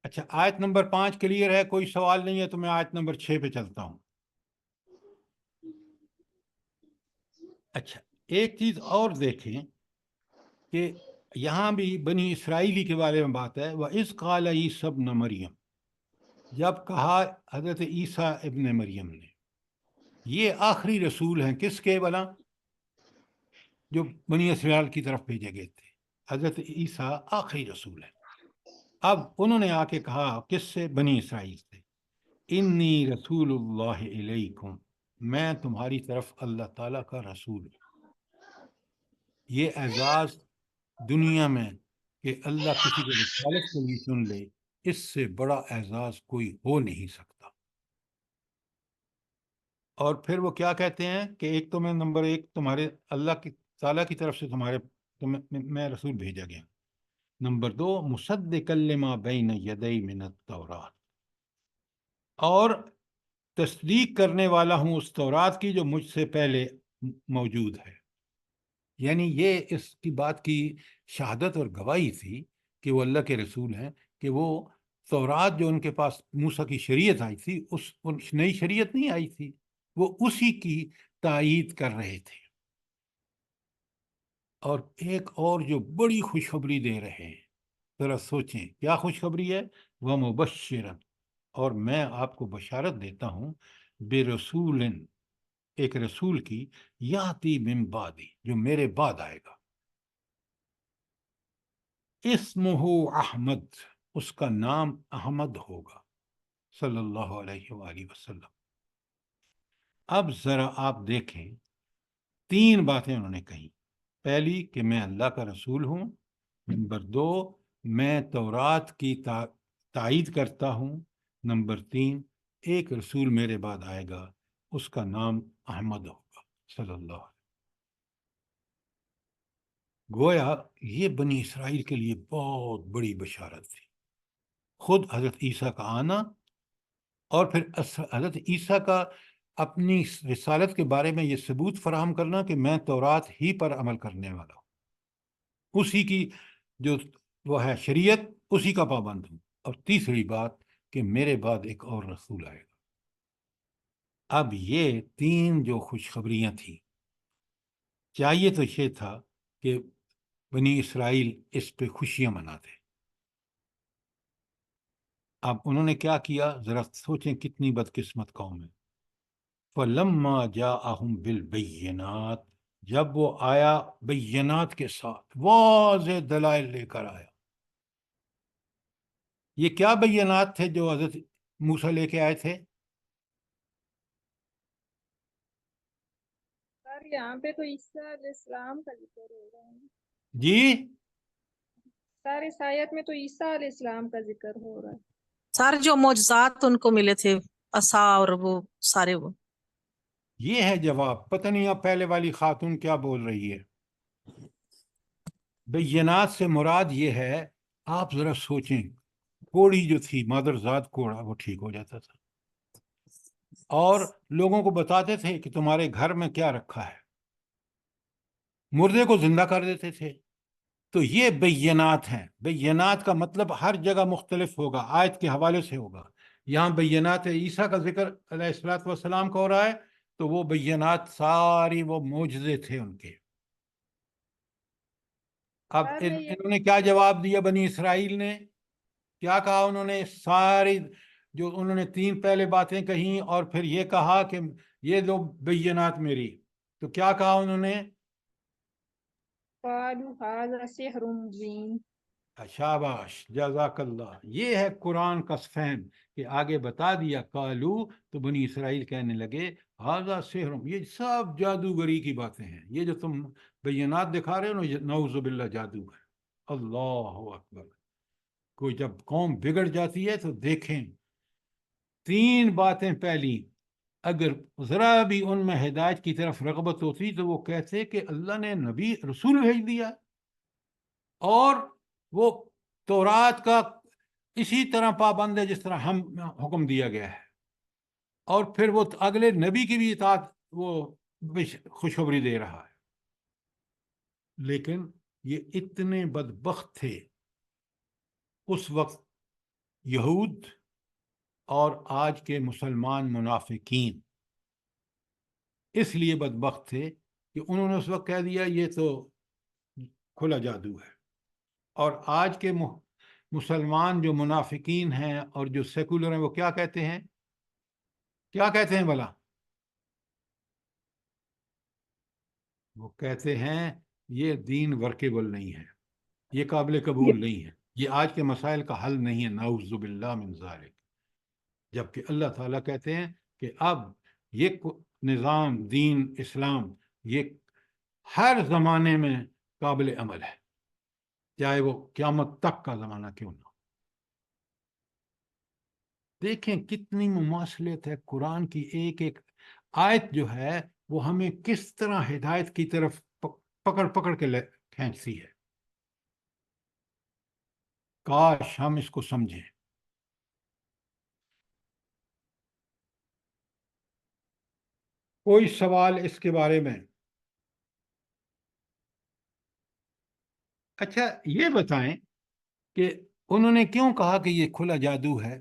اچھا، آیت نمبر 5 کلیئر ہے؟ کوئی سوال نہیں ہے تو میں آیت نمبر 6 پہ چلتا ہوں۔ اچھا، ایک چیز اور دیکھیں کہ یہاں بھی بنی اسرائیلی کے بارے میں بات ہے۔ وَإِذْ قَالَ عِيسَى ابْنُ مریم، جب کہا حضرت عیسیٰ ابن مریم نے، یہ آخری رسول ہیں کس کے بلا؟ جو بنی اسرائیل کی طرف بھیجے گئے تھے۔ حضرت عیسیٰ آخری رسول ہیں۔ اب انہوں نے آ کے کہا کس سے؟ بنی اسرائیل سے، انی رسول اللہ علیکم، میں تمہاری طرف اللہ تعالیٰ کا رسول ہوں۔ یہ اعزاز دنیا میں کہ اللہ کسی کو رسالت کے لیے چن لے، اس سے بڑا اعزاز کوئی ہو نہیں سکتا۔ اور پھر وہ کیا کہتے ہیں کہ ایک تو میں نمبر 1 تمہارے اللہ کی تعالیٰ کی طرف سے میں رسول بھیجا گیا، نمبر 2 مصدقا لما بین یدی من التورات، اور تصدیق کرنے والا ہوں اس تورات کی جو مجھ سے پہلے موجود ہے۔ یعنی یہ اس کی بات کی شہادت اور گواہی تھی کہ وہ اللہ کے رسول ہیں، کہ وہ تورات جو ان کے پاس موسیٰ کی شریعت آئی تھی، اس نئی شریعت نہیں آئی تھی، وہ اسی کی تائید کر رہے تھے۔ اور ایک اور جو بڑی خوشخبری دے رہے ہیں، ذرا سوچیں کیا خوشخبری ہے؟ وَمُبَشِّرًا، اور میں آپ کو بشارت دیتا ہوں، بِرَسُولٍ، ایک رسول کی، یاتی من بعدی، جو میرے بعد آئے گا، اسمہ احمد، اس کا نام احمد ہوگا، صلی اللہ علیہ وآلہ وسلم۔ اب ذرا آپ دیکھیں، 3 باتیں انہوں نے کہیں۔ پہلی کہ میں اللہ کا رسول ہوں، نمبر 2 میں تورات کی تائید کرتا ہوں، نمبر 3 ایک رسول میرے بعد آئے گا، اس کا نام احمد ہوگا، صلی اللہ علیہ وسلم۔ گویا یہ بنی اسرائیل کے لیے بہت بڑی بشارت تھی، خود حضرت عیسیٰ کا آنا، اور پھر حضرت عیسیٰ کا اپنی رسالت کے بارے میں یہ ثبوت فراہم کرنا کہ میں تورات ہی پر عمل کرنے والا ہوں، اسی کی جو وہ ہے شریعت، اسی کا پابند ہوں، اور تیسری بات کہ میرے بعد ایک اور رسول آئے گا۔ اب یہ 3 جو خوشخبریاں تھیں، چاہیے تو یہ تھا کہ بنی اسرائیل اس پہ خوشیاں مناتے۔ اب انہوں نے کیا کیا؟ ذرا سوچیں کتنی بدقسمت قوم ہے۔ فَلَمَّا جَاءَهُم بِالْبَيِّنَاتِ، جب وہ آیا بینات کے ساتھ، واضح دلائل لے کر آیا۔ یہ کیا بینات تھے جو حضرت موسیٰ لے کے آئے تھے؟ سر یہاں پہ تو عیسیٰ علیہ السلام کا ذکر ہو رہا ہے جی سر، اس آیت میں تو عیسیٰ علیہ السلام کا ذکر ہو رہا ہے۔ سر جو معجزات ان کو ملے تھے، عصا اور وہ سارے، وہ یہ ہے جواب۔ پتہ نہیں اب پہلے والی خاتون کیا بول رہی ہے۔ بینات سے مراد یہ ہے، آپ ذرا سوچیں، کوڑی جو تھی، مادرزاد کوڑا، وہ ٹھیک ہو جاتا تھا، اور لوگوں کو بتاتے تھے کہ تمہارے گھر میں کیا رکھا ہے، مردے کو زندہ کر دیتے تھے۔ تو یہ بینات ہیں۔ بینات کا مطلب ہر جگہ مختلف ہوگا، آیت کے حوالے سے ہوگا۔ یہاں بینات عیسیٰ کا ذکر علیہ الصلوۃ والسلام کا ہو رہا ہے، تو وہ بینات ساری وہ معجزے تھے ان کے۔ اب سر میں یہ انہوں نے کیا جواب دیا؟ بنی اسرائیل نے کیا کہا؟ انہوں نے ساری جو انہوں نے 3 پہلے باتیں کہیں اور پھر یہ کہا کہ یہ لو بینات میری، تو کیا کہا انہوں نے؟ قالوا هذا سحر مبين. شاباش، جزاک اللہ. یہ ہے قرآن کا فہم کہ آگے بتا دیا قالو، تو بنی اسرائیل کہنے لگے ھذا سحر، یہ سب جادوگری کی باتیں ہیں، یہ جو تم بینات دکھا رہے ہو نا، یہ نعوذ باللہ جادو ہے. اللہ اکبر. کوئی جب قوم بگڑ جاتی ہے تو دیکھیں 3 باتیں پہلی، اگر ذرا بھی ان میں ہدایت کی طرف رغبت ہوتی تو وہ کہتے کہ اللہ نے نبی رسول بھیج دیا، اور وہ تورات کا اسی طرح پابند ہے جس طرح ہم حکم دیا گیا ہے، اور پھر وہ اگلے نبی کی بھی اطاعت وہ خوشخبری دے رہا ہے. لیکن یہ اتنے بدبخت تھے اس وقت یہود اور آج کے مسلمان منافقین، اس لیے بدبخت تھے کہ انہوں نے اس وقت کہہ دیا یہ تو کھلا جادو ہے. اور آج کے مسلمان جو منافقین ہیں اور جو سیکولر ہیں وہ کیا کہتے ہیں؟ کیا کہتے ہیں بھلا؟ وہ کہتے ہیں یہ دین ورکیبل نہیں ہے، یہ قابل قبول نہیں ہے، یہ آج کے مسائل کا حل نہیں ہے، نعوذ باللہ من ذالک. جبکہ اللہ تعالیٰ کہتے ہیں کہ اب یہ نظام دین اسلام یہ ہر زمانے میں قابل عمل ہے، چاہے وہ قیامت تک کا زمانہ کیوں نہ. دیکھیں کتنی مماثلت ہے قرآن کی، ایک ایک آیت جو ہے وہ ہمیں کس طرح ہدایت کی طرف پکڑ پکڑ کے کھینچتی ہے. کاش ہم اس کو سمجھیں. کوئی سوال اس کے بارے میں؟ اچھا یہ بتائیں کہ انہوں نے کیوں کہا کہ یہ کھلا جادو ہے؟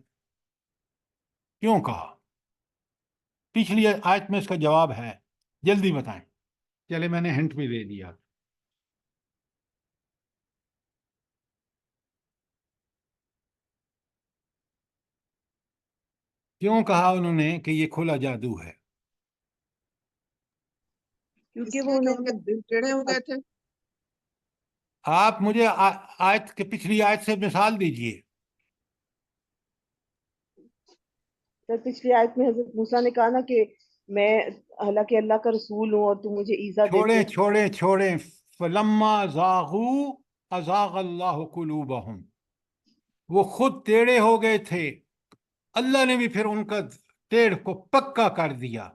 کیوں کہا؟ پچھلی آیت میں اس کا جواب ہے، جلدی بتائیں. چلے میں نے ہنٹ بھی دے دیا. کیوں کہا انہوں نے کہ یہ کھلا جادو ہے؟ کیونکہ اس وہ لیے کہ انہوں ان کے دل ٹیڑھے ہو گئے تھے. آپ مجھے آیت کے پچھلی آیت سے مثال دیجئے. نے پچھلی آیت میں حضرت موسیٰ نے کہا نا کہ میں حالانکہ اللہ کا رسول ہوں اور تم مجھے ایذا دیتے چھوڑیں فلما زاغوا ازاغ اللہ قلوبہم. وہ خود ٹیڑھے ہو گئے تھے، اللہ نے بھی پھر ان کا ٹیڑھ کو پکا کر دیا،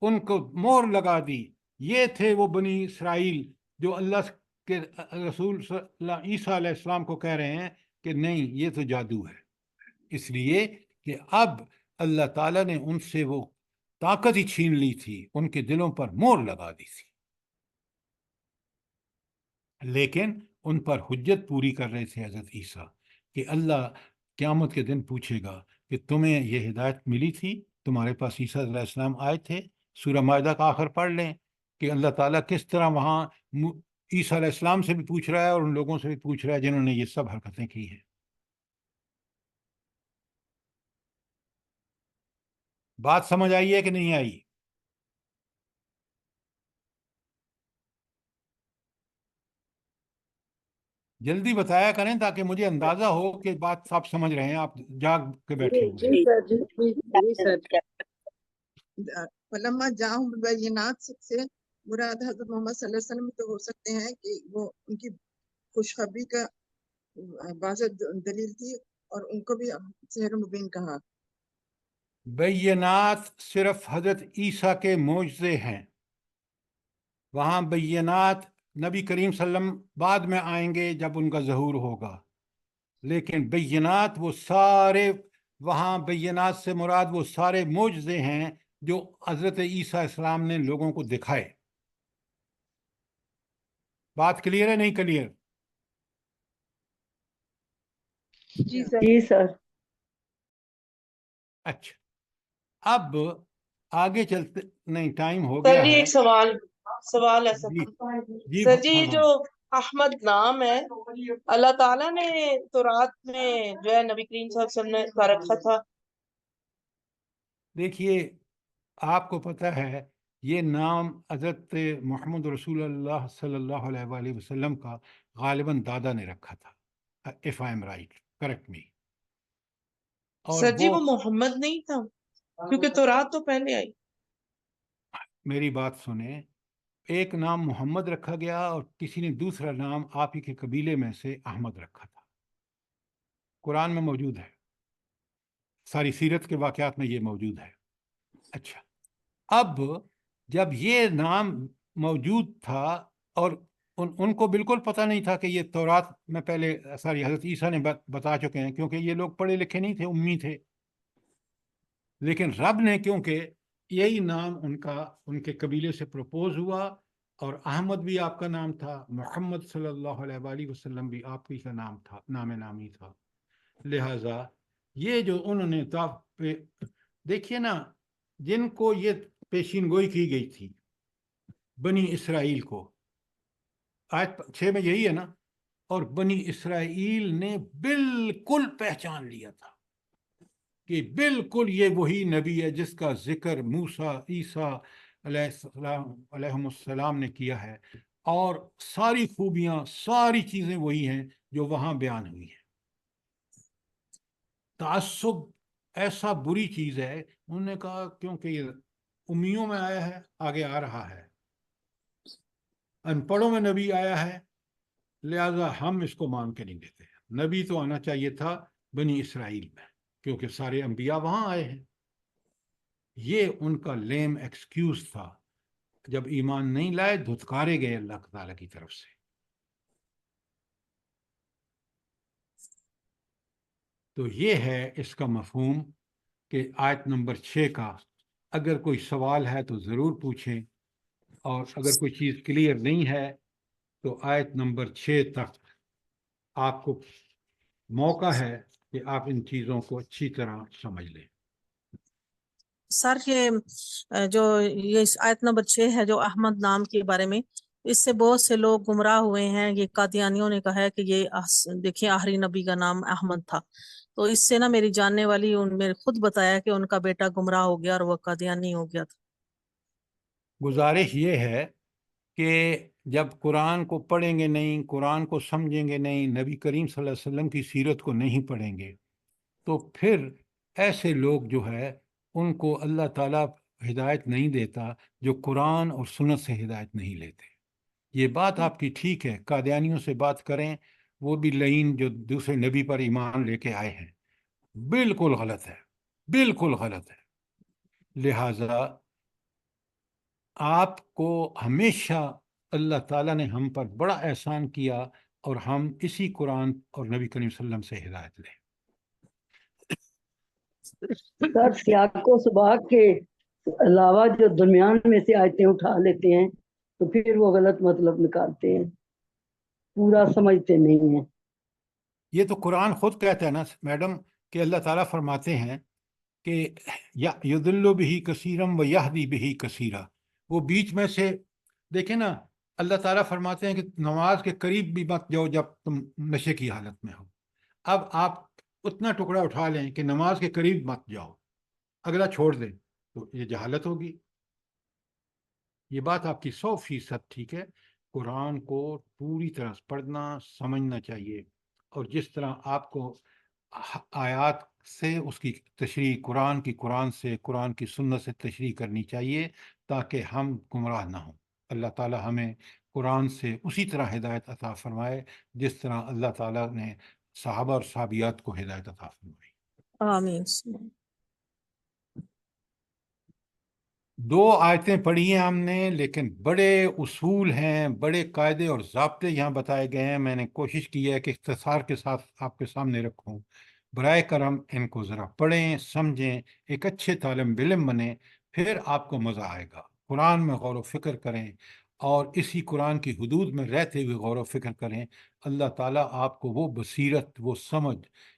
ان کو مور لگا دی. یہ تھے وہ بنی اسرائیل جو اللہ کے رسول عیسیٰ علیہ السلام کو کہہ رہے ہیں کہ نہیں یہ تو جادو ہے، اس لیے کہ اب اللہ تعالیٰ نے ان سے وہ طاقت ہی چھین لی تھی، ان کے دلوں پر مور لگا دی تھی. لیکن ان پر حجت پوری کر رہے تھے حضرت عیسیٰ کہ اللہ قیامت کے دن پوچھے گا کہ تمہیں یہ ہدایت ملی تھی، تمہارے پاس عیسیٰ علیہ السلام آئے تھے. سورہ مائدہ کا آخر پڑھ لیں کہ اللہ تعالیٰ کس طرح وہاں عیسیٰ علیہ السلام سے بھی پوچھ رہا ہے اور ان لوگوں سے بھی پوچھ رہا ہے جنہوں نے یہ سب حرکتیں کی ہیں. بات سمجھ آئی ہے کہ نہیں آئی؟ جلدی بتایا کریں تاکہ مجھے اندازہ ہو کہ بات آپ سمجھ رہے ہیں، آپ جاگ کے بیٹھے ہوئے ہیں. جی سر، جی سر. فلما جاءہم بالبینات سے مراد حضرت محمد صلی اللہ علیہ وسلم تو ہو سکتے ہیں کہ وہ ان کی خوشخبری کا واضح دلیل تھی، اور ان کو بھی سحر مبین کہا. بینات صرف حضرت عیسیٰ کے معجزے ہیں، وہاں بینات نبی کریم صلی اللہ علیہ وسلم بعد میں آئیں گے جب ان کا ظہور ہوگا. لیکن بینات وہ سارے، وہاں بینات سے مراد وہ سارے معجزے ہیں جو حضرت عیسیٰ السلام نے لوگوں کو دکھائے. بات کلیئر ہے نہیں کلیئر؟ جی سر. جی سر. اچھا اب آگے چلتے، نہیں ٹائم ہو سر گیا جی ہے. ایک سوال ہے سر. جی سر جی فرمائیں. جو احمد نام ہے، اللہ تعالیٰ نے تورات میں جو ہے نبی کریم صلی اللہ علیہ وسلم نے کا رکھا تھا دیکھیے آپ کو پتہ ہے یہ نام حضرت محمد رسول اللہ صلی اللہ علیہ وآلہ وسلم کا غالباً دادا نے رکھا تھا، if I am right, correct me. اور سر جی وہ محمد نہیں تھا کیونکہ تورات تو پہلے آئی. میری بات سنیں، ایک نام محمد رکھا گیا اور کسی نے دوسرا نام آپ ہی کے قبیلے میں سے احمد رکھا تھا، قرآن میں موجود ہے، ساری سیرت کے واقعات میں یہ موجود ہے. اچھا، اب جب یہ نام موجود تھا اور ان کو بالکل پتہ نہیں تھا کہ یہ تورات میں پہلے ساری حضرت عیسیٰ نے بتا چکے ہیں، کیونکہ یہ لوگ پڑھے لکھے نہیں تھے، امی تھے، لیکن رب نے کیونکہ یہی نام ان کے قبیلے سے پروپوز ہوا، اور احمد بھی آپ کا نام تھا، محمد صلی اللہ علیہ وآلہ وسلم بھی آپ ہی کا نام تھا، نامی تھا، لہٰذا یہ جو انہوں نے دیکھیے نا، جن کو یہ پیشین گوئی کی گئی تھی بنی اسرائیل کو، آیت 6 میں یہی ہے نا، اور بنی اسرائیل نے بالکل پہچان لیا تھا کہ بالکل یہ وہی نبی ہے جس کا ذکر موسیٰ عیسیٰ علیہم السلام نے کیا ہے، اور ساری خوبیاں ساری چیزیں وہی ہیں جو وہاں بیان ہوئی ہیں. تعصب ایسا بری چیز ہے، انہوں نے کہا کیونکہ یہ امیوں میں آیا ہے، آگے آ رہا ہے، ان پڑھوں میں نبی آیا ہے، لہذا ہم اس کو مان کے نہیں دیتے. نبی تو آنا چاہیے تھا بنی اسرائیل میں، کیونکہ سارے انبیاء وہاں آئے ہیں. یہ ان کا لیم ایکسکیوز تھا، جب ایمان نہیں لائے دھتکارے گئے اللہ تعالیٰ کی طرف سے. تو یہ ہے اس کا مفہوم کہ آیت نمبر 6 کا اگر کوئی سوال ہے تو ضرور پوچھیں، اور اگر کوئی چیز کلیئر نہیں ہے تو آیت نمبر 6 تک آپ کو موقع ہے کہ آپ ان چیزوں کو اچھی طرح سمجھ لیں. سر جو یہ آیت نمبر 6 ہے جو احمد نام کے بارے میں، اس سے بہت سے لوگ گمراہ ہوئے ہیں. یہ قادیانیوں نے کہا ہے کہ یہ دیکھیں آخری نبی کا نام احمد تھا. تو اس سے نا میری جاننے والی ان میں خود بتایا کہ ان کا بیٹا گمراہ ہو گیا اور وہ قادیانی ہو گیا تھا. گزارش یہ ہے کہ جب قرآن کو پڑھیں گے نہیں، قرآن کو سمجھیں گے نہیں، نبی کریم صلی اللہ علیہ وسلم کی سیرت کو نہیں پڑھیں گے، تو پھر ایسے لوگ جو ہے ان کو اللہ تعالیٰ ہدایت نہیں دیتا جو قرآن اور سنت سے ہدایت نہیں لیتے. یہ بات آپ کی ٹھیک ہے، قادیانیوں سے بات کریں، وہ بھی لعین جو دوسرے نبی پر ایمان لے کے آئے ہیں، بالکل غلط ہے، بالکل غلط ہے. لہٰذا آپ کو ہمیشہ اللہ تعالیٰ نے ہم پر بڑا احسان کیا، اور ہم اسی قرآن اور نبی کریم صلی اللہ علیہ وسلم سے ہدایت لیں. سر سیاق و سباق کے علاوہ جو درمیان میں سے آیتیں اٹھا لیتے ہیں تو پھر وہ غلط مطلب نکالتے ہیں، پورا سمجھتے نہیں ہیں. یہ تو قرآن خود کہتا ہے نا میڈم، کہ اللہ تعالیٰ فرماتے ہیں کہ یضل بہ کثیرم و یہدی بہ کثیرا. وہ بیچ میں سے دیکھیں نا، اللہ تعالیٰ فرماتے ہیں کہ نماز کے قریب بھی مت جاؤ جب تم نشے کی حالت میں ہو. اب آپ اتنا ٹکڑا اٹھا لیں کہ نماز کے قریب مت جاؤ، اگلا چھوڑ دیں، تو یہ جہالت ہوگی. یہ بات آپ کی 100% ٹھیک ہے. قرآن کو پوری طرح پڑھنا سمجھنا چاہیے، اور جس طرح آپ کو آیات سے اس کی تشریح قرآن سے، قرآن کی سنت سے تشریح کرنی چاہیے تاکہ ہم گمراہ نہ ہوں. اللہ تعالیٰ ہمیں قرآن سے اسی طرح ہدایت عطا فرمائے جس طرح اللہ تعالیٰ نے صحابہ اور صحابیات کو ہدایت عطا فرمائی. آمین. 2 آیتیں پڑھی ہیں ہم نے، لیکن بڑے اصول ہیں، بڑے قاعدے اور ضابطے یہاں بتائے گئے ہیں. میں نے کوشش کی ہے کہ اختصار کے ساتھ آپ کے سامنے رکھوں. برائے کرم ان کو ذرا پڑھیں، سمجھیں، ایک اچھے طالب علم بنیں، پھر آپ کو مزہ آئے گا. قرآن میں غور و فکر کریں، اور اسی قرآن کی حدود میں رہتے ہوئے غور و فکر کریں. اللہ تعالیٰ آپ کو وہ بصیرت، وہ سمجھ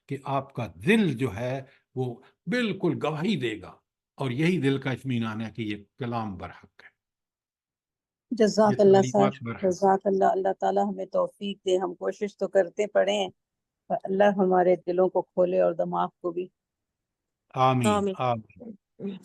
کہ آپ کا دل جو ہے وہ بالکل گواہی دے گا، اور یہی دل کا اطمینان ہے کہ یہ کلام برحق ہے. جزاک اللہ سر، جزاک اللہ. اللہ تعالیٰ ہمیں توفیق دے. ہم کوشش تو کرتے پڑھیں، پر اللہ ہمارے دلوں کو کھولے اور دماغ کو بھی. آمین آمین. آمین. Yes.